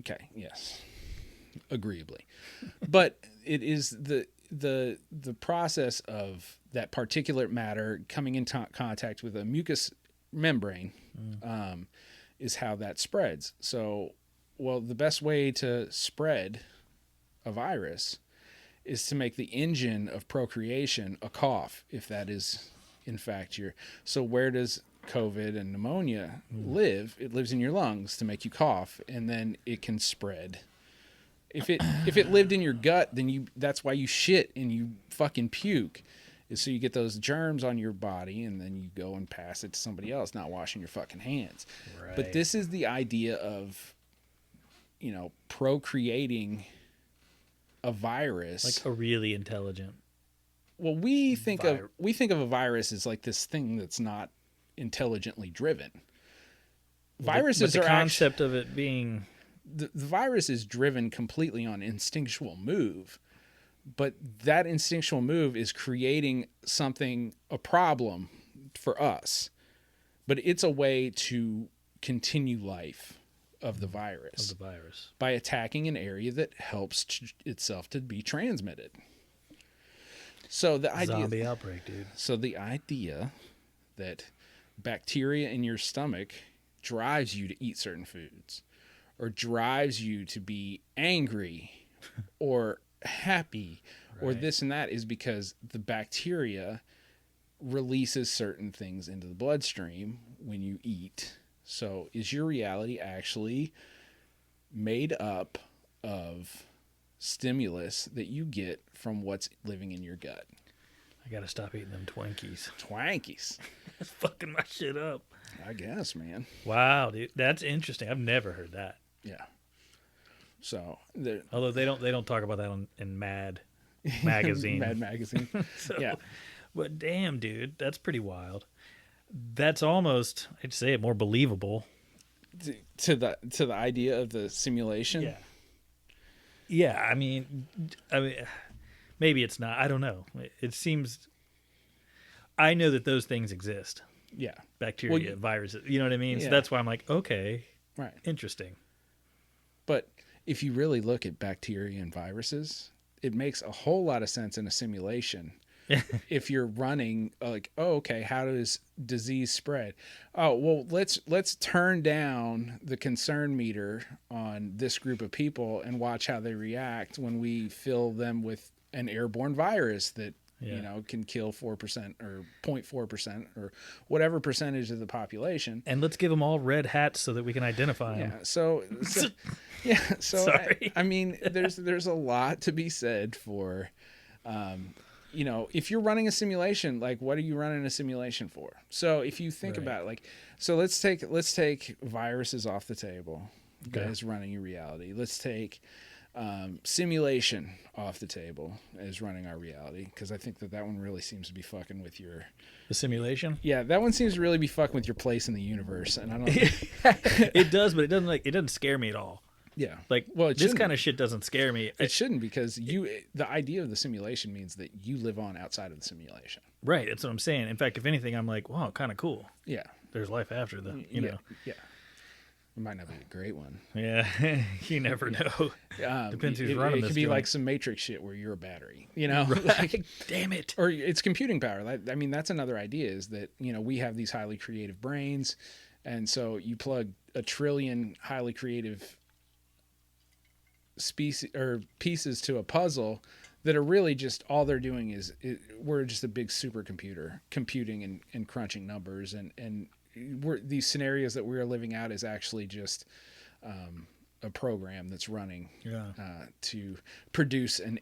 Speaker 2: Okay. Yes. Agreeably. But it is the process of that particulate matter coming into contact with a mucous membrane is how that spreads. So, well, the best way to spread a virus is to make the engine of procreation a cough, if that is in fact so where does COVID and pneumonia live? It lives in your lungs to make you cough, and then it can spread. If it lived in your gut, then that's why you shit and you fucking puke, is so you get those germs on your body, and then you go and pass it to somebody else, not washing your fucking hands.
Speaker 1: Right.
Speaker 2: But this is the idea of, procreating a virus,
Speaker 1: like a really intelligent.
Speaker 2: Well, we think of a virus as like this thing that's not intelligently driven. Viruses
Speaker 1: but the
Speaker 2: are
Speaker 1: concept of it being
Speaker 2: the virus is driven completely on instinctual move, but that instinctual move is creating a problem for us, but it's a way to continue life of the virus by attacking an area that helps itself to be transmitted. So the idea,
Speaker 1: zombie outbreak, dude.
Speaker 2: So the idea that bacteria in your stomach drives you to eat certain foods, or drives you to be angry or happy, or this and that, is because the bacteria releases certain things into the bloodstream when you eat. So is your reality actually made up of stimulus that you get from what's living in your gut?
Speaker 1: I gotta stop eating them Twinkies.
Speaker 2: That's
Speaker 1: fucking my shit up,
Speaker 2: I guess, man.
Speaker 1: Wow, dude, that's interesting. I've never heard that.
Speaker 2: Yeah. So,
Speaker 1: although they don't talk about that in Mad Magazine.
Speaker 2: Mad Magazine.
Speaker 1: So,
Speaker 2: yeah.
Speaker 1: But damn, dude, that's pretty wild. That's almost, I'd say, it more believable
Speaker 2: to the idea of the simulation.
Speaker 1: Yeah. Yeah, I mean, maybe it's not. I don't know. It seems. I know that those things exist.
Speaker 2: Yeah.
Speaker 1: Bacteria, viruses. You know what I mean?
Speaker 2: Yeah.
Speaker 1: So that's why I'm like, okay,
Speaker 2: right,
Speaker 1: interesting.
Speaker 2: But if you really look at bacteria and viruses, it makes a whole lot of sense in a simulation. If you're running like, oh, okay, how does disease spread? Oh, well, let's turn down the concern meter on this group of people and watch how they react when we fill them with an airborne virus that
Speaker 1: Yeah.
Speaker 2: can kill 4% or 0.4% or whatever percentage of the population.
Speaker 1: And let's give them all red hats so that we can identify them.
Speaker 2: Yeah. So yeah. So
Speaker 1: Sorry.
Speaker 2: I mean, there's a lot to be said for, if you're running a simulation, like what are you running a simulation for? So if you think
Speaker 1: Right.
Speaker 2: about so let's take viruses off the table.
Speaker 1: Okay.
Speaker 2: As running your reality. Let's take simulation off the table as running our reality, because I think that one really seems to be fucking with your
Speaker 1: The simulation?
Speaker 2: yeah, that one seems to really be fucking with your place in the universe, and I don't
Speaker 1: It does, but it doesn't scare me at all.
Speaker 2: yeah,
Speaker 1: Like,
Speaker 2: well, it
Speaker 1: this
Speaker 2: shouldn't.
Speaker 1: kind of shit doesn't scare me.
Speaker 2: It shouldn't, because the idea of the simulation means that you live on outside of the simulation.
Speaker 1: Right, that's what I'm saying. In fact, if anything, I'm like, wow, kind of cool.
Speaker 2: Yeah,
Speaker 1: There's life after the, you know.
Speaker 2: yeah. It might not be a great one.
Speaker 1: Yeah, you never know. Depends who's running
Speaker 2: It
Speaker 1: this
Speaker 2: could be
Speaker 1: joint.
Speaker 2: like some Matrix shit where you're a battery,
Speaker 1: Right. Damn it.
Speaker 2: or it's computing power. I mean, that's another idea, is that we have these highly creative brains, and so you plug a trillion highly creative species or pieces to a puzzle that are really just all they're doing is we're just a big supercomputer computing and crunching numbers, and these scenarios that we're living out is actually just a program that's running to produce an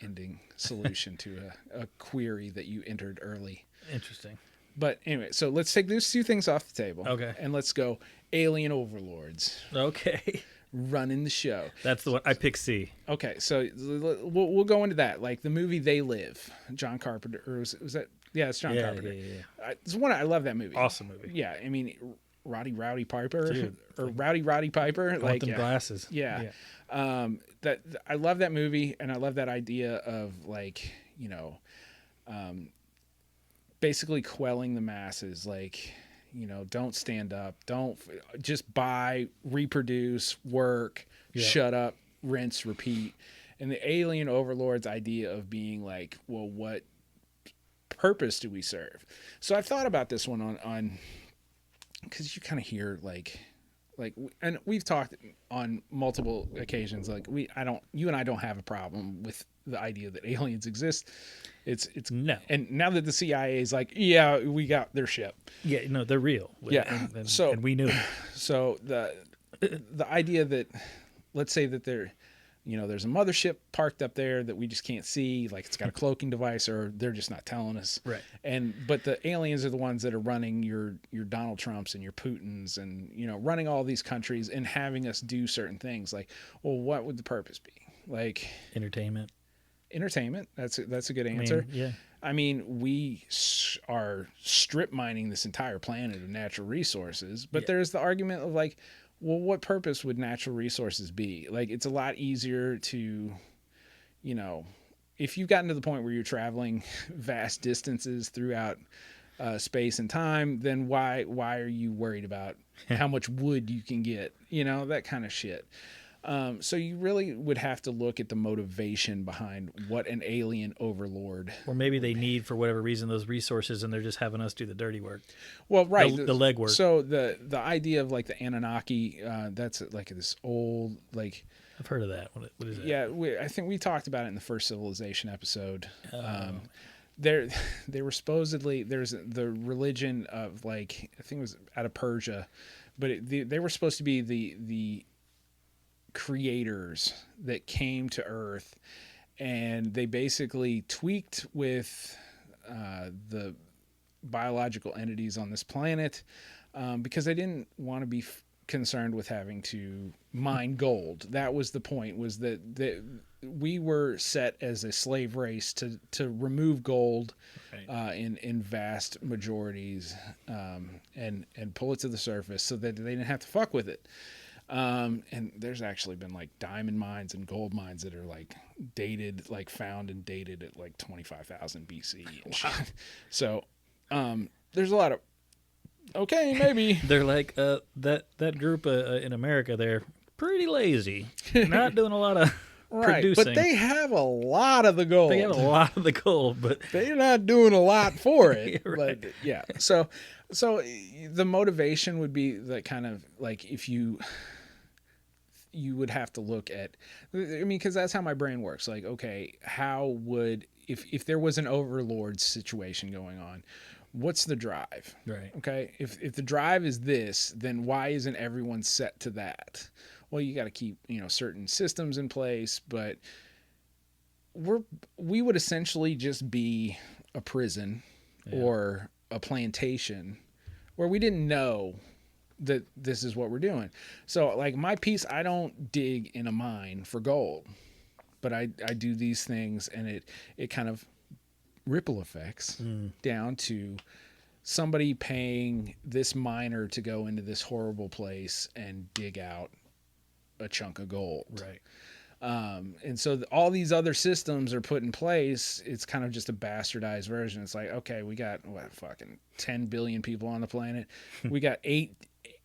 Speaker 2: ending solution to a query that you entered early.
Speaker 1: Interesting.
Speaker 2: But anyway, so let's take those two things off the table.
Speaker 1: Okay.
Speaker 2: And let's go alien overlords
Speaker 1: Okay.
Speaker 2: running the show.
Speaker 1: That's the one. I pick C.
Speaker 2: Okay, so we'll go into that. Like the movie They Live, John Carpenter, or was that? Yeah, it's John Carpenter.
Speaker 1: Yeah.
Speaker 2: It's one I love that movie.
Speaker 1: Awesome movie.
Speaker 2: Yeah, I mean, Rowdy Piper,
Speaker 1: Dude,
Speaker 2: or Rowdy Piper,
Speaker 1: Want
Speaker 2: like
Speaker 1: them
Speaker 2: yeah.
Speaker 1: glasses.
Speaker 2: Yeah. That I love that movie, and I love that idea of basically quelling the masses, don't stand up, don't just buy, reproduce, work, shut up, rinse, repeat. And the alien overlord's idea of being like, well, what purpose do we serve? So I've thought about this one on because you kind of hear and we've talked on multiple occasions, you and I don't have a problem with the idea that aliens exist. It's
Speaker 1: No.
Speaker 2: and now that the CIA is like, yeah, we got their ship.
Speaker 1: Yeah, no, they're real.
Speaker 2: Yeah.
Speaker 1: And we knew it.
Speaker 2: So the idea that, let's say that there's a mothership parked up there that we just can't see, like it's got a cloaking device, or they're just not telling us.
Speaker 1: Right.
Speaker 2: But the aliens are the ones that are running your Donald Trumps and your Putins, and running all these countries and having us do certain things. Like, well, what would the purpose be? Like
Speaker 1: Entertainment.
Speaker 2: That's a good answer.
Speaker 1: Yeah.
Speaker 2: I mean, we are strip mining this entire planet of natural resources, but there's the argument of like, well, what purpose would natural resources be? Like, it's a lot easier to, if you've gotten to the point where you're traveling vast distances throughout space and time, then why are you worried about how much wood you can get? That kind of shit. So you really would have to look at the motivation behind what an alien overlord.
Speaker 1: Or maybe they need, for whatever reason, those resources, and they're just having us do the dirty work.
Speaker 2: Well, right.
Speaker 1: The legwork.
Speaker 2: So the idea of like the Anunnaki, that's like this old, like,
Speaker 1: I've heard of that. What is that?
Speaker 2: yeah, I think we talked about it in the first civilization episode. They were supposedly, there's the religion of, like, I think it was out of Persia, but they were supposed to be the creators that came to Earth, and they basically tweaked with the biological entities on this planet because they didn't want to be concerned with having to mine gold. That was the point, was that we were set as a slave race to remove gold in vast majorities and pull it to the surface so that they didn't have to fuck with it. And there's actually been like diamond mines and gold mines that are like dated, like found and dated at like 25,000 BC and shit. So there's a lot of, okay, maybe.
Speaker 1: They're like that group in America. They're pretty lazy, not doing a lot of producing.
Speaker 2: But they have a lot of the gold.
Speaker 1: They have a lot of the gold, but
Speaker 2: they're not doing a lot for it.
Speaker 1: Right.
Speaker 2: But yeah, so the motivation would be the kind of like, if you you would have to look at, I mean, because that's how my brain works. Like, okay, how would, if there was an overlord situation going on, what's the drive?
Speaker 1: Right.
Speaker 2: Okay. If the drive is this, then why isn't everyone set to that? Well, you got to keep, certain systems in place, but we would essentially just be a prison or a plantation where we didn't know that this is what we're doing. So like my piece, I don't dig in a mine for gold, but I do these things, and it kind of ripple effects down to somebody paying this miner to go into this horrible place and dig out a chunk of gold.
Speaker 1: Right.
Speaker 2: And so all these other systems are put in place. It's kind of just a bastardized version. It's like, okay, we got fucking 10 billion people on the planet. We got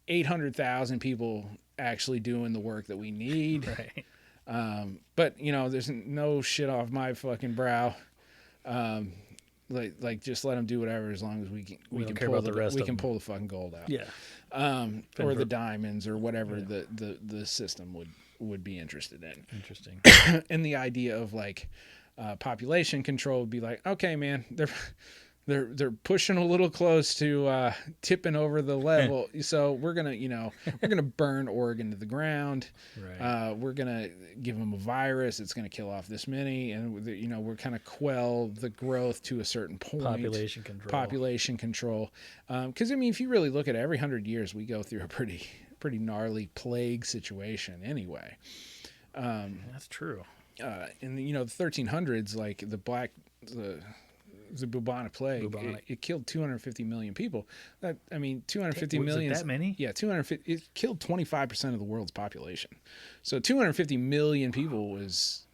Speaker 2: 800,000 people actually doing the work that we need.
Speaker 1: Right.
Speaker 2: But there's no shit off my fucking brow. Like just let them do whatever, as long as we can
Speaker 1: care
Speaker 2: pull
Speaker 1: about the rest
Speaker 2: we
Speaker 1: of
Speaker 2: can
Speaker 1: them.
Speaker 2: pull the fucking gold out.
Speaker 1: Yeah.
Speaker 2: Or the diamonds or whatever the system would be interested in.
Speaker 1: Interesting.
Speaker 2: And the idea of like population control would be like, okay, man, they're pushing a little close to tipping over the level, so we're gonna burn Oregon to the ground.
Speaker 1: Right.
Speaker 2: We're gonna give them a virus. It's gonna kill off this many, and we're kind of quell the growth to a certain point.
Speaker 1: Population control.
Speaker 2: Because I mean, if you really look at it, every 100 years we go through a pretty gnarly plague situation anyway.
Speaker 1: That's true.
Speaker 2: In the 1300s, like the bubonic plague, it killed 250 million people. 250 million.
Speaker 1: Was it that many?
Speaker 2: Yeah, 250. It killed 25% of the world's population. So 250 million people was,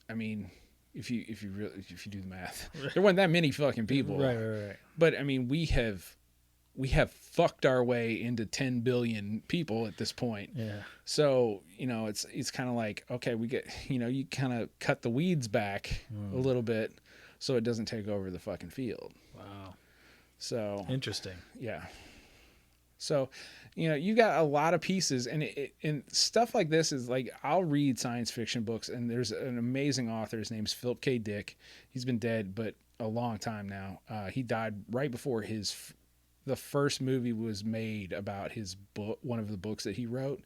Speaker 2: I mean, if you do the math, there weren't that many fucking people.
Speaker 1: Right.
Speaker 2: But I mean, we have fucked our way into 10 billion people at this point.
Speaker 1: Yeah.
Speaker 2: So, it's kind of like, okay, we get, you kind of cut the weeds back a little bit so it doesn't take over the fucking field.
Speaker 1: Wow.
Speaker 2: So
Speaker 1: interesting.
Speaker 2: Yeah. So, you got a lot of pieces, and stuff like this is like, I'll read science fiction books, and there's an amazing author. His name's Philip K. Dick. He's been dead, but a long time now. He died right before the first movie was made about his book, one of the books that he wrote.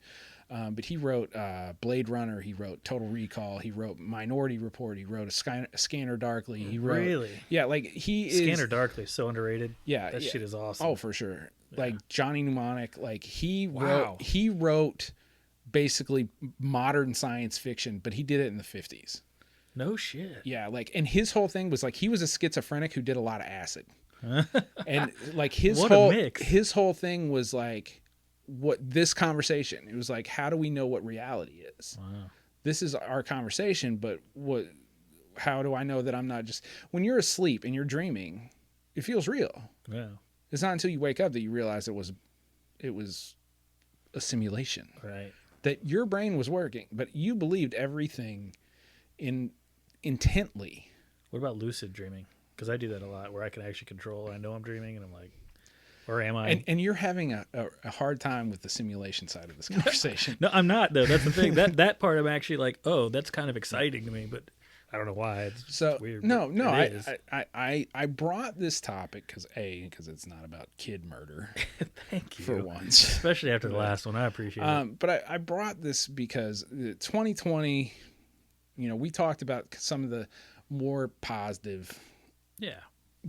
Speaker 2: But he wrote Blade Runner. He wrote Total Recall. He wrote Minority Report. He wrote a Scanner Darkly. He wrote,
Speaker 1: really?
Speaker 2: Yeah, like
Speaker 1: Scanner Darkly is so underrated.
Speaker 2: Yeah,
Speaker 1: that shit is awesome.
Speaker 2: Oh, for sure. Yeah. Like Johnny Mnemonic. Like he wrote basically modern science fiction, but he did it in the 50s.
Speaker 1: No shit.
Speaker 2: Yeah, like, and his whole thing was like, he was a schizophrenic who did a lot of acid. And like his whole thing was like, what this conversation, it was like, how do we know what reality is?
Speaker 1: Wow.
Speaker 2: This is our conversation, but how do I know that I'm not just, when you're asleep and you're dreaming, it feels real.
Speaker 1: Yeah.
Speaker 2: It's not until you wake up that you realize it was a simulation.
Speaker 1: Right.
Speaker 2: That your brain was working, but you believed everything intently.
Speaker 1: What about lucid dreaming? Because I do that a lot, where I can actually control. I know I'm dreaming, and I'm like, or am I?
Speaker 2: And you're having a hard time with the simulation side of this conversation.
Speaker 1: No, I'm not, though. That's the thing. That part I'm actually like, oh, that's kind of exciting to me, but I don't know why. It's weird.
Speaker 2: No. I brought this topic because it's not about kid murder.
Speaker 1: Thank you.
Speaker 2: For once.
Speaker 1: Especially after the last one. I appreciate it.
Speaker 2: But I brought this because 2020, we talked about some of the more positive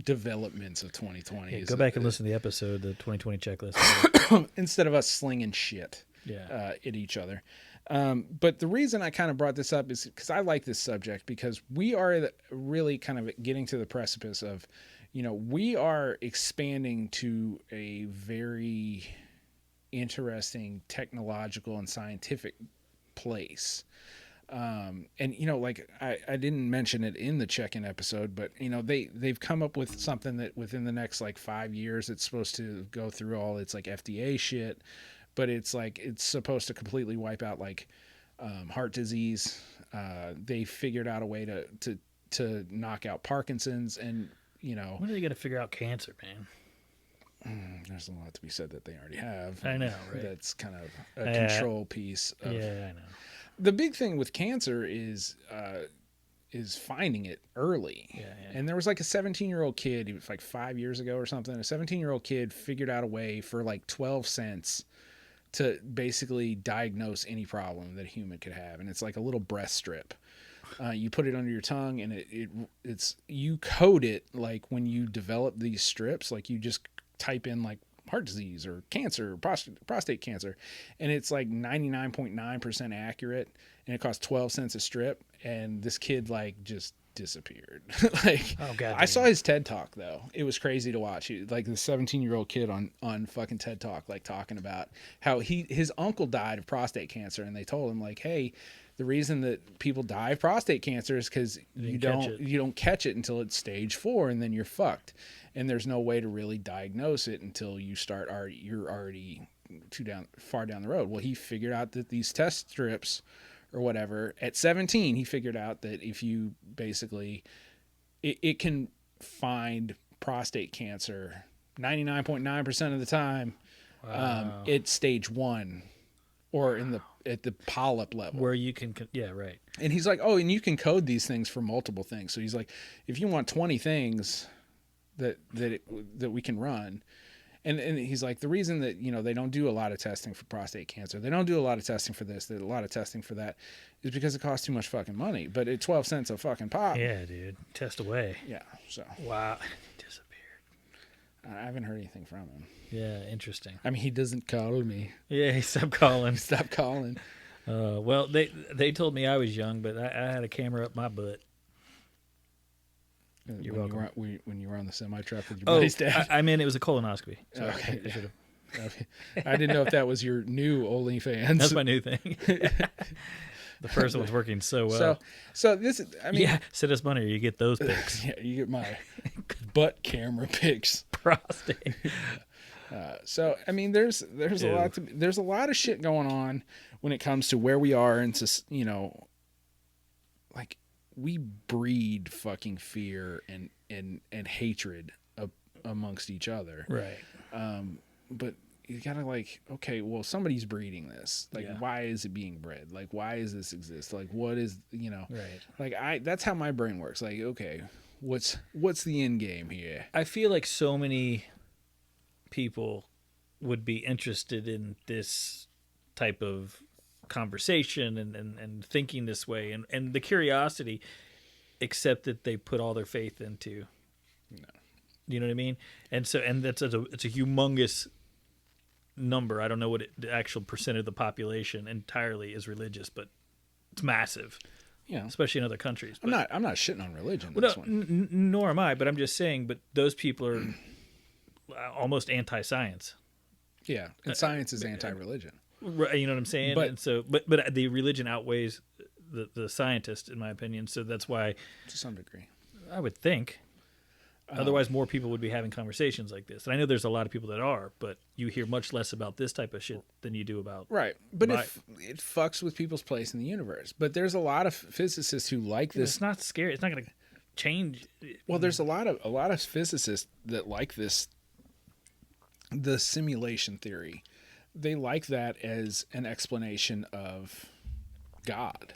Speaker 2: developments of 2020.
Speaker 1: Yeah, go back and listen to the episode, the 2020 checklist.
Speaker 2: Instead of us slinging shit at each other. But the reason I kind of brought this up is because I like this subject, because we are really kind of getting to the precipice of, we are expanding to a very interesting technological and scientific place. And like I didn't mention it in the check-in episode, but they've come up with something that within the next like 5 years, it's supposed to go through all its like FDA shit, but it's like, it's supposed to completely wipe out like heart disease. They figured out a way to knock out Parkinson's, and
Speaker 1: when are they going to figure out cancer, man?
Speaker 2: there's a lot to be said that they already have.
Speaker 1: I know, right?
Speaker 2: That's kind of a control piece.
Speaker 1: Yeah, I know.
Speaker 2: The big thing with cancer is finding it early.
Speaker 1: Yeah.
Speaker 2: And there was like a 17-year-old kid, it was like 5 years ago or something. A 17-year-old kid figured out a way for like 12 cents to basically diagnose any problem that a human could have. And it's like a little breast strip. You put it under your tongue, and it's you code it like when you develop these strips, like you just type in like heart disease or cancer, prostate cancer, and it's like 99.9% accurate, and it costs 12 cents a strip. And this kid like just disappeared. Like,
Speaker 1: oh god,
Speaker 2: I saw his TED talk though. It was crazy to watch. Like the 17-year-old kid on fucking TED talk, like talking about how his uncle died of prostate cancer, and they told him like, hey, the reason that people die of prostate cancer is because you don't catch it until it's stage 4, and then you're fucked. And there's no way to really diagnose it until you're already far down the road. Well, he figured out that these test strips or whatever at 17, he figured out that if you basically it can find prostate cancer 99.9% of the time.
Speaker 1: Wow.
Speaker 2: It's stage 1 or at the polyp level
Speaker 1: where you can right.
Speaker 2: And he's like, oh, and you can code these things for multiple things. So he's like, if you want 20 things that we can run, and he's like, the reason that they don't do a lot of testing for prostate cancer, they don't do a lot of testing for this, there's a lot of testing for that, is because it costs too much fucking money. But at 12 cents a fucking pop,
Speaker 1: yeah, dude, test away.
Speaker 2: Yeah. So
Speaker 1: wow, disappeared.
Speaker 2: I haven't heard anything from him.
Speaker 1: Yeah, interesting.
Speaker 2: I mean, he doesn't call me.
Speaker 1: Yeah, he stopped calling.
Speaker 2: Stop calling.
Speaker 1: Well, they told me I was young, but I had a camera up my butt. You're welcome.
Speaker 2: When you were on the semi truck with your buddy's dad.
Speaker 1: I mean, it was a colonoscopy. So
Speaker 2: okay.
Speaker 1: I should've.
Speaker 2: I didn't know if that was your new OnlyFans.
Speaker 1: That's my new thing. The first one's working so well.
Speaker 2: So this, I mean,
Speaker 1: yeah, send us money or you get those pics.
Speaker 2: Yeah, you get my butt camera pics.
Speaker 1: Prostate.
Speaker 2: So I mean, there's a lot of shit going on when it comes to where we are, and like we breed fucking fear and hatred amongst each other.
Speaker 1: Right.
Speaker 2: But you gotta like, okay, well, somebody's breeding this. Like, why is it being bred? Like, why does this exist? Like, what is,
Speaker 1: Right.
Speaker 2: Like that's how my brain works. Like, okay, what's the end game here?
Speaker 1: I feel like so many people would be interested in this type of conversation and thinking this way and the curiosity, except that they put all their faith into.
Speaker 2: No.
Speaker 1: You know what I mean? And so, and it's a humongous number. I don't know what the actual percent of the population entirely is religious, but it's massive.
Speaker 2: Yeah,
Speaker 1: especially in other countries.
Speaker 2: But I'm not shitting on religion.
Speaker 1: Well, nor am I. But I'm just saying. But those people are almost anti-science.
Speaker 2: Yeah, and science is anti-religion.
Speaker 1: Right, you know what I'm saying?
Speaker 2: But,
Speaker 1: and so, but the religion outweighs the scientist, in my opinion. So that's why,
Speaker 2: to some degree,
Speaker 1: I would think. Otherwise, more people would be having conversations like this. And I know there's a lot of people that are, but you hear much less about this type of shit than you do about
Speaker 2: right. But it fucks with people's place in the universe. But there's a lot of physicists who like this.
Speaker 1: It's not scary. It's not going to change.
Speaker 2: Well, there's a lot of physicists that like this. The simulation theory, they like that as an explanation of God.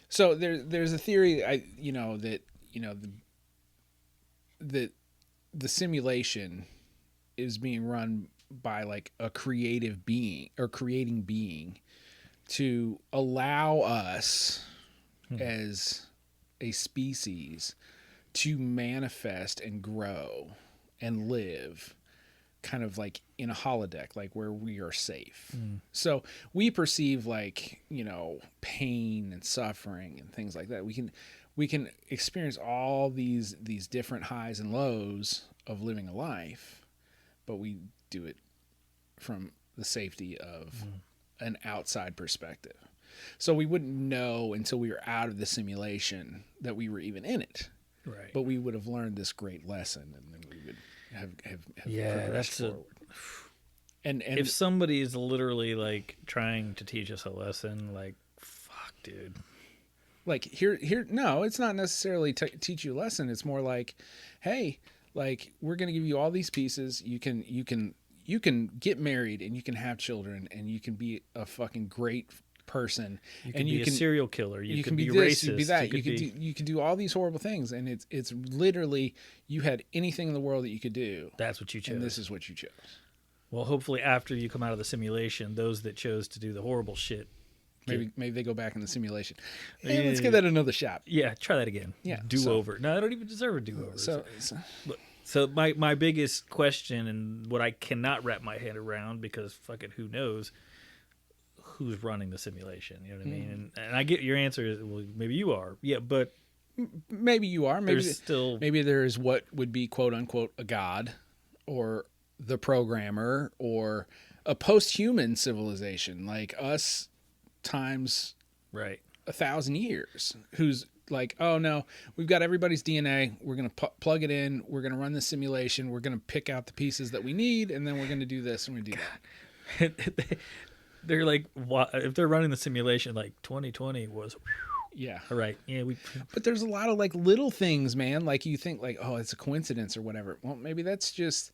Speaker 2: So there's a theory that the simulation is being run by like a creative being or creating being to allow us as a species to manifest and grow and live kind of like in a holodeck, like where we are safe. So we perceive like, pain and suffering and things like that. We can experience all these different highs and lows of living a life, but we do it from the safety of an outside perspective. So we wouldn't know until we were out of the simulation that we were even in it.
Speaker 1: Right.
Speaker 2: But we would have learned this great lesson, and then we would have
Speaker 1: that's
Speaker 2: forward. And
Speaker 1: if somebody is literally like trying to teach us a lesson, like, fuck, dude.
Speaker 2: Like here, no, it's not necessarily teach you a lesson. It's more like, hey, Like, we're going to give you all these pieces. You can get married and you can have children and you can be a fucking great person.
Speaker 1: You can
Speaker 2: and
Speaker 1: be
Speaker 2: you
Speaker 1: a
Speaker 2: can
Speaker 1: serial killer. You can be
Speaker 2: this,
Speaker 1: racist.
Speaker 2: you can be that. You can do all these horrible things. And it's literally, you had anything in the world that you could do.
Speaker 1: That's what you chose.
Speaker 2: And this is what you chose.
Speaker 1: Well, hopefully after you come out of the simulation, those that chose to do the horrible shit.
Speaker 2: Maybe they go back in the simulation. Hey, let's give that another shot.
Speaker 1: Yeah, try that again.
Speaker 2: Yeah.
Speaker 1: Do-over. No, I don't even deserve a do-over. So my biggest question, and what I cannot wrap my head around, because fucking who knows who's running the simulation, you know what I mean? And I get your answer is, well, maybe you are. Yeah, but
Speaker 2: maybe you are. Maybe
Speaker 1: maybe
Speaker 2: there is what would be quote unquote a god, or the programmer, or a post-human civilization like us times
Speaker 1: right
Speaker 2: 1,000 years, who's like, oh no, we've got everybody's DNA, we're going to plug it in, we're going to run the simulation, we're going to pick out the pieces that we need, and then we're going to do this and we do
Speaker 1: that. They're like, if they're running the simulation, like 2020 was
Speaker 2: yeah,
Speaker 1: all right, yeah,
Speaker 2: but there's a lot of like little things, man, like you think like, oh, it's a coincidence or whatever. Well, maybe that's just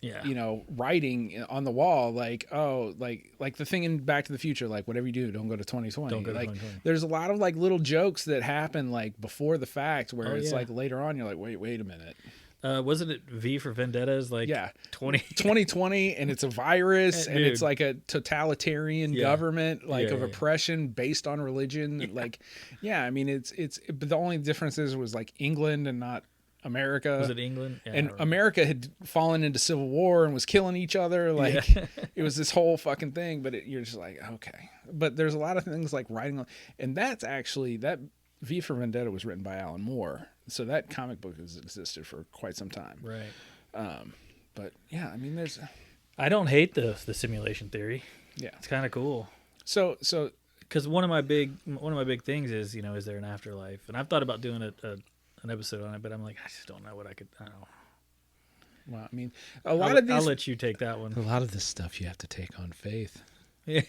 Speaker 1: yeah.
Speaker 2: You know, writing on the wall, like, oh, like the thing in Back to the Future, like, whatever you do, don't go to 2020.
Speaker 1: Don't go to
Speaker 2: like
Speaker 1: 2020.
Speaker 2: There's a lot of like little jokes that happen like before the fact, where it's
Speaker 1: yeah.
Speaker 2: like later on you're like, wait a minute,
Speaker 1: wasn't it V for Vendettas, like
Speaker 2: 2020, and it's a virus and
Speaker 1: dude.
Speaker 2: it's like a totalitarian government, like of oppression based on religion. Like, yeah, I mean, it's but the only difference was like England and not America.
Speaker 1: Was it England? Yeah,
Speaker 2: and America had fallen into civil war and was killing each other. Like, it was this whole fucking thing. But you're just like, okay. But there's a lot of things like writing on, and that's actually, that V for Vendetta was written by Alan Moore. So that comic book has existed for quite some time.
Speaker 1: Right.
Speaker 2: But yeah, I mean,
Speaker 1: I don't hate the simulation theory.
Speaker 2: Yeah,
Speaker 1: it's kind of cool.
Speaker 2: So
Speaker 1: because one of my big things is, you know, is there an afterlife? And I've thought about doing an episode on it, but I'm like, I just don't know what I don't know.
Speaker 2: Well, I mean, a lot of these.
Speaker 1: I'll let you take that one.
Speaker 2: A lot of this stuff you have to take on faith.
Speaker 1: I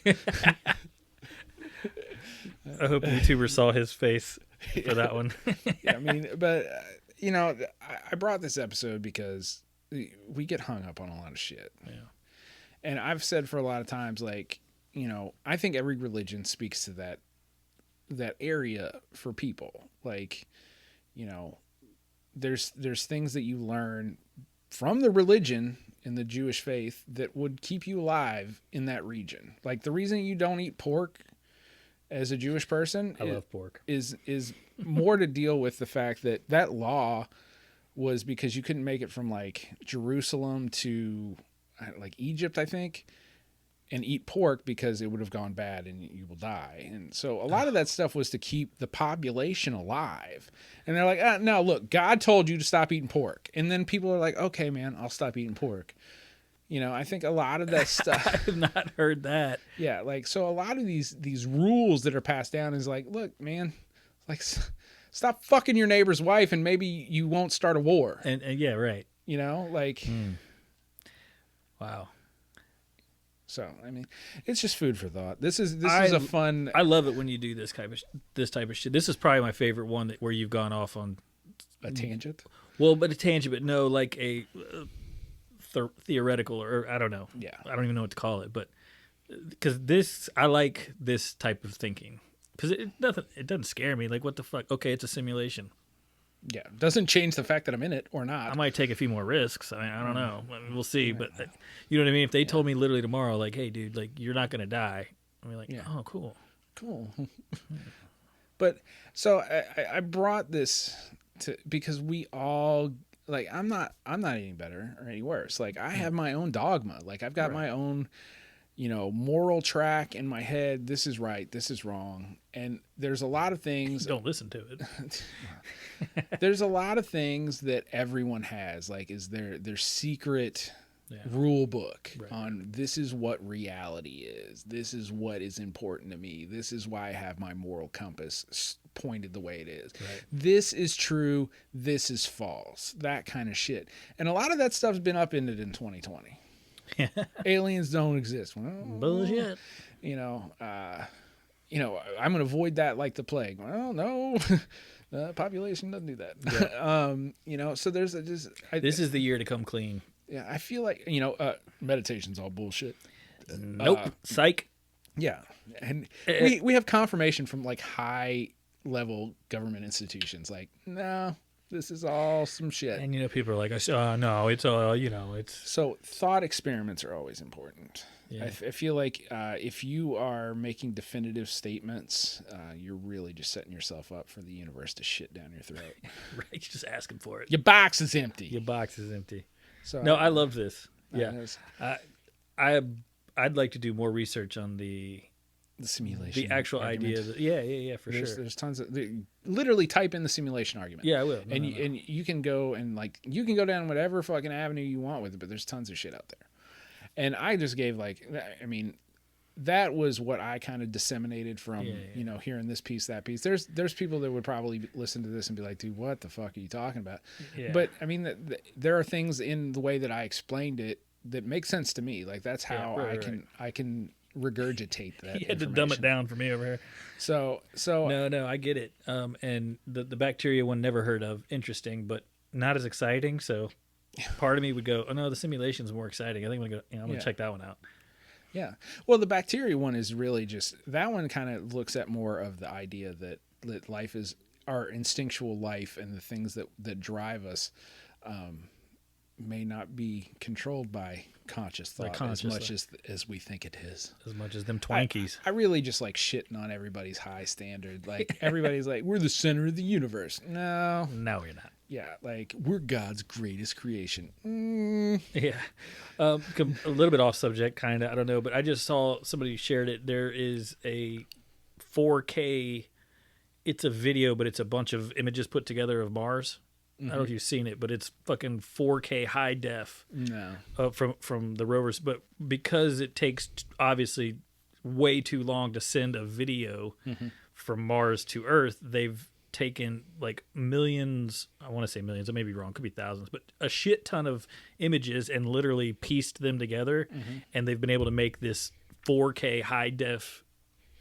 Speaker 1: hope YouTuber saw his face for that one.
Speaker 2: Yeah, I mean, but you know, I brought this episode because we get hung up on a lot of shit.
Speaker 1: Yeah.
Speaker 2: And I've said for a lot of times, like, you know, I think every religion speaks to that area for people. Like, you know, there's things that you learn from the religion in the Jewish faith that would keep you alive in that region. Like, the reason you don't eat pork as a Jewish person,
Speaker 1: I love pork,
Speaker 2: is more to deal with the fact that law was because you couldn't make it from like Jerusalem to like Egypt, I think, and eat pork because it would have gone bad and you will die. And so a lot of that stuff was to keep the population alive. And they're like, no, look, God told you to stop eating pork. And then people are like, okay, man, I'll stop eating pork. You know, I think a lot of that stuff.
Speaker 1: I have not heard that.
Speaker 2: Yeah, like, so a lot of these rules that are passed down is like, look, man, like, stop fucking your neighbor's wife and maybe you won't start a war.
Speaker 1: And yeah, right.
Speaker 2: You know, like.
Speaker 1: Wow.
Speaker 2: So, I mean, it's just food for thought. This is a fun.
Speaker 1: I love it when you do this type of shit. This is probably my favorite one where you've gone off on
Speaker 2: a tangent.
Speaker 1: Well, but a tangent, but no, like a theoretical, or I don't know.
Speaker 2: Yeah,
Speaker 1: I don't even know what to call it, but because I like this type of thinking because it doesn't scare me. Like, what the fuck? Okay, it's a simulation.
Speaker 2: Yeah, doesn't change the fact that I'm in it or not.
Speaker 1: I might take a few more risks. I mean, I don't know. I mean, we'll see. But you know what I mean? If they told me literally tomorrow, like, hey, dude, like, you're not going to die. I'd be like, oh, cool.
Speaker 2: But so I brought this because we all, like, I'm not any better or any worse. Like, I have my own dogma. Like, I've got my own, you know, moral track in my head. This is right. This is wrong. And there's a lot of things.
Speaker 1: Don't listen to it.
Speaker 2: There's a lot of things that everyone has, like, is their secret rule book on this is what reality is. This is what is important to me. This is why I have my moral compass pointed the way it is. Right. This is true. This is false. That kind of shit. And a lot of that stuff's been upended in 2020. Aliens don't exist. Well,
Speaker 1: bullshit.
Speaker 2: You know, I'm going to avoid that like the plague. Well, no, the population doesn't do that.
Speaker 1: Yeah.
Speaker 2: So there's
Speaker 1: this is the year to come clean.
Speaker 2: Yeah, I feel like, meditation's all bullshit.
Speaker 1: Nope. Psych.
Speaker 2: Yeah. And we have confirmation from like high level government institutions. Like, no, this is all some shit.
Speaker 1: And, people are like, no, it's all, it's.
Speaker 2: So thought experiments are always important.
Speaker 1: Yeah.
Speaker 2: I feel like if you are making definitive statements, you're really just setting yourself up for the universe to shit down your throat.
Speaker 1: Right. You're just asking for it.
Speaker 2: Your box is empty.
Speaker 1: Your box is empty.
Speaker 2: So
Speaker 1: no, I love this. Yeah.
Speaker 2: Was,
Speaker 1: I'd like to do more research on the
Speaker 2: simulation.
Speaker 1: The actual
Speaker 2: argument.
Speaker 1: idea. Yeah, for sure.
Speaker 2: There's tons of literally type in the simulation argument.
Speaker 1: Yeah, I will.
Speaker 2: And you can go and you can go down whatever fucking avenue you want with it, but there's tons of shit out there. And I just gave that was what I kind of disseminated from hearing this piece, that piece. There's people that would probably listen to this and be like, dude, what the fuck are you talking about?
Speaker 1: Yeah.
Speaker 2: But I mean, there are things in the way that I explained it that make sense to me. Like that's how I can regurgitate that.
Speaker 1: You had to dumb it down for me over here.
Speaker 2: So
Speaker 1: no, I get it. And the bacteria one, never heard of. Interesting, but not as exciting. So part of me would go, oh no, the simulation's more exciting. I think I'm gonna check that one out.
Speaker 2: Yeah. Well, the bacteria one is really just, that one kind of looks at more of the idea that life is our instinctual life, and the things that drive us may not be controlled by conscious thought as much as we think it is.
Speaker 1: As much as them Twinkies.
Speaker 2: I really just like shitting on everybody's high standard. Like everybody's like, we're the center of the universe. No,
Speaker 1: you're not.
Speaker 2: Yeah, like we're God's greatest creation.
Speaker 1: Yeah. A little bit off subject, kind of. I don't know, but I just saw somebody shared it. There is a 4K. It's a video, but it's a bunch of images put together of Mars. I don't know if you've seen it, but it's fucking 4K high def.
Speaker 2: No.
Speaker 1: From the rovers, but because it takes obviously way too long to send a video from Mars to Earth, they've taken like millions, I want to say millions, I may be wrong, could be thousands, but a shit ton of images and literally pieced them together, and they've been able to make this 4K high def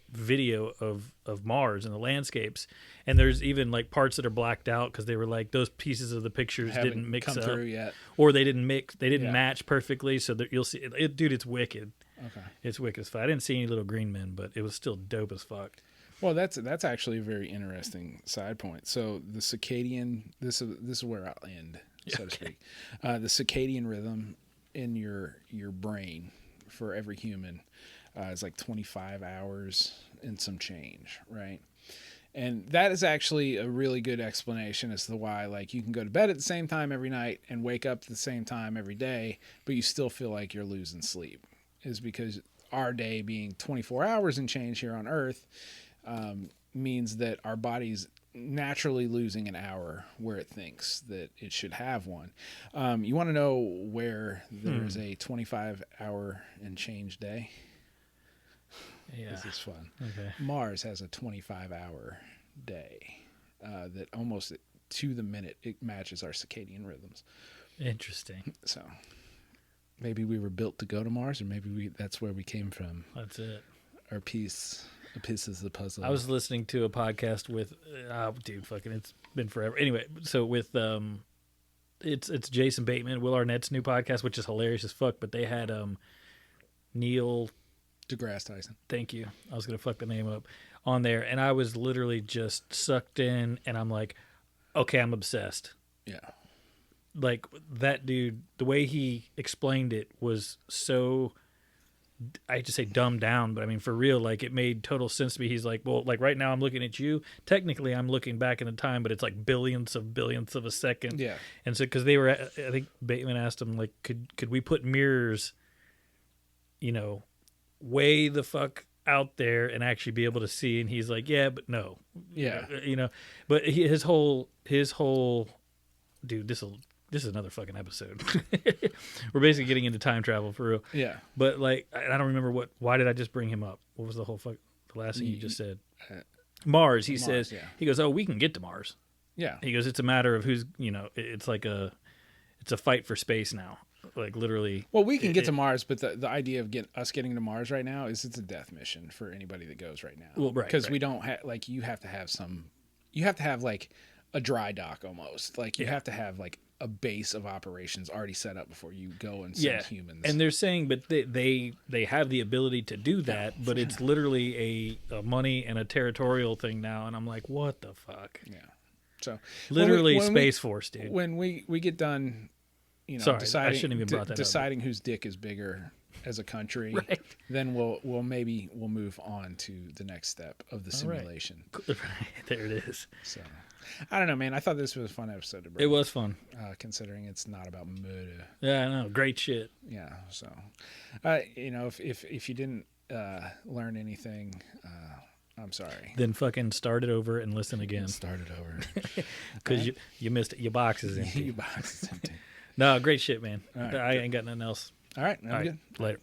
Speaker 1: video of Mars and the landscapes. And there's even like parts that are blacked out because they were like, those pieces of the pictures didn't mix
Speaker 2: come
Speaker 1: up
Speaker 2: through yet,
Speaker 1: or they didn't match perfectly, so that you'll see it, dude, it's wicked.
Speaker 2: Okay, it's
Speaker 1: wicked as fuck. I didn't see any little green men, but it was still dope as fuck.
Speaker 2: Well, that's actually a very interesting side point. So the circadian, this is where I'll end, so to speak. The circadian rhythm in your brain for every human is like 25 hours and some change, right? And that is actually a really good explanation as to why, like, you can go to bed at the same time every night and wake up at the same time every day, but you still feel like you're losing sleep, is because our day being 24 hours and change here on Earth means that our body's naturally losing an hour where it thinks that it should have one. You want to know where there's a 25-hour and change day?
Speaker 1: Yeah.
Speaker 2: This is fun.
Speaker 1: Okay.
Speaker 2: Mars has a 25-hour day that almost to the minute it matches our circadian rhythms.
Speaker 1: Interesting.
Speaker 2: So maybe we were built to go to Mars, or maybe that's where we came from.
Speaker 1: That's it.
Speaker 2: Our pieces of the puzzle.
Speaker 1: I was listening to a podcast with, it's been forever. Anyway, so with it's Jason Bateman, Will Arnett's new podcast, which is hilarious as fuck. But they had Neil
Speaker 2: deGrasse Tyson.
Speaker 1: Thank you. I was gonna fuck the name up on there, and I was literally just sucked in, and I'm like, okay, I'm obsessed.
Speaker 2: Yeah.
Speaker 1: Like that dude, the way he explained it was so, I hate to say dumbed down, but I mean, for real, like it made total sense to me. He's like, well, like right now I'm looking at you. Technically I'm looking back in the time, but it's like billionths of a second.
Speaker 2: Yeah.
Speaker 1: And so, cause they were, I think Bateman asked him like, could we put mirrors, way the fuck out there and actually be able to see? And he's like, yeah, but no.
Speaker 2: Yeah.
Speaker 1: But his whole dude, this is another fucking episode. We're basically getting into time travel for real.
Speaker 2: Yeah.
Speaker 1: But like, I don't remember why did I just bring him up? What was the last thing you just said? Mars. He says, he goes, oh, we can get to Mars.
Speaker 2: Yeah.
Speaker 1: He goes, it's a matter of who's, it's like it's a fight for space now. like literally.
Speaker 2: Well, we can get to Mars, but the idea of getting to Mars right now is it's a death mission for anybody that goes right now.
Speaker 1: Well, right,
Speaker 2: because
Speaker 1: right.
Speaker 2: we don't have like you have to have like a dry dock almost. Like you have to have like a base of operations already set up before you go and send humans.
Speaker 1: And they're saying, but they have the ability to do that, but it's literally a money and a territorial thing now. And I'm like, what the fuck?
Speaker 2: Yeah. So
Speaker 1: literally Space Force, dude.
Speaker 2: When we get done,
Speaker 1: Sorry,
Speaker 2: deciding,
Speaker 1: I shouldn't even brought that
Speaker 2: deciding whose dick is bigger as a country,
Speaker 1: right.
Speaker 2: then we'll move on to the next step of the simulation.
Speaker 1: Right. There it is.
Speaker 2: So I don't know, man. I thought this was a fun episode to bring.
Speaker 1: It was fun,
Speaker 2: considering it's not about murder.
Speaker 1: Yeah, I know. Great shit.
Speaker 2: Yeah. So, if you didn't learn anything, I'm sorry.
Speaker 1: Then fucking start it over and listen again.
Speaker 2: Start it over.
Speaker 1: Because you missed it. Your box is empty.
Speaker 2: Your box is empty.
Speaker 1: No, great shit, man.
Speaker 2: Right,
Speaker 1: I ain't got nothing else.
Speaker 2: All right.
Speaker 1: All right.
Speaker 2: Good.
Speaker 1: Later.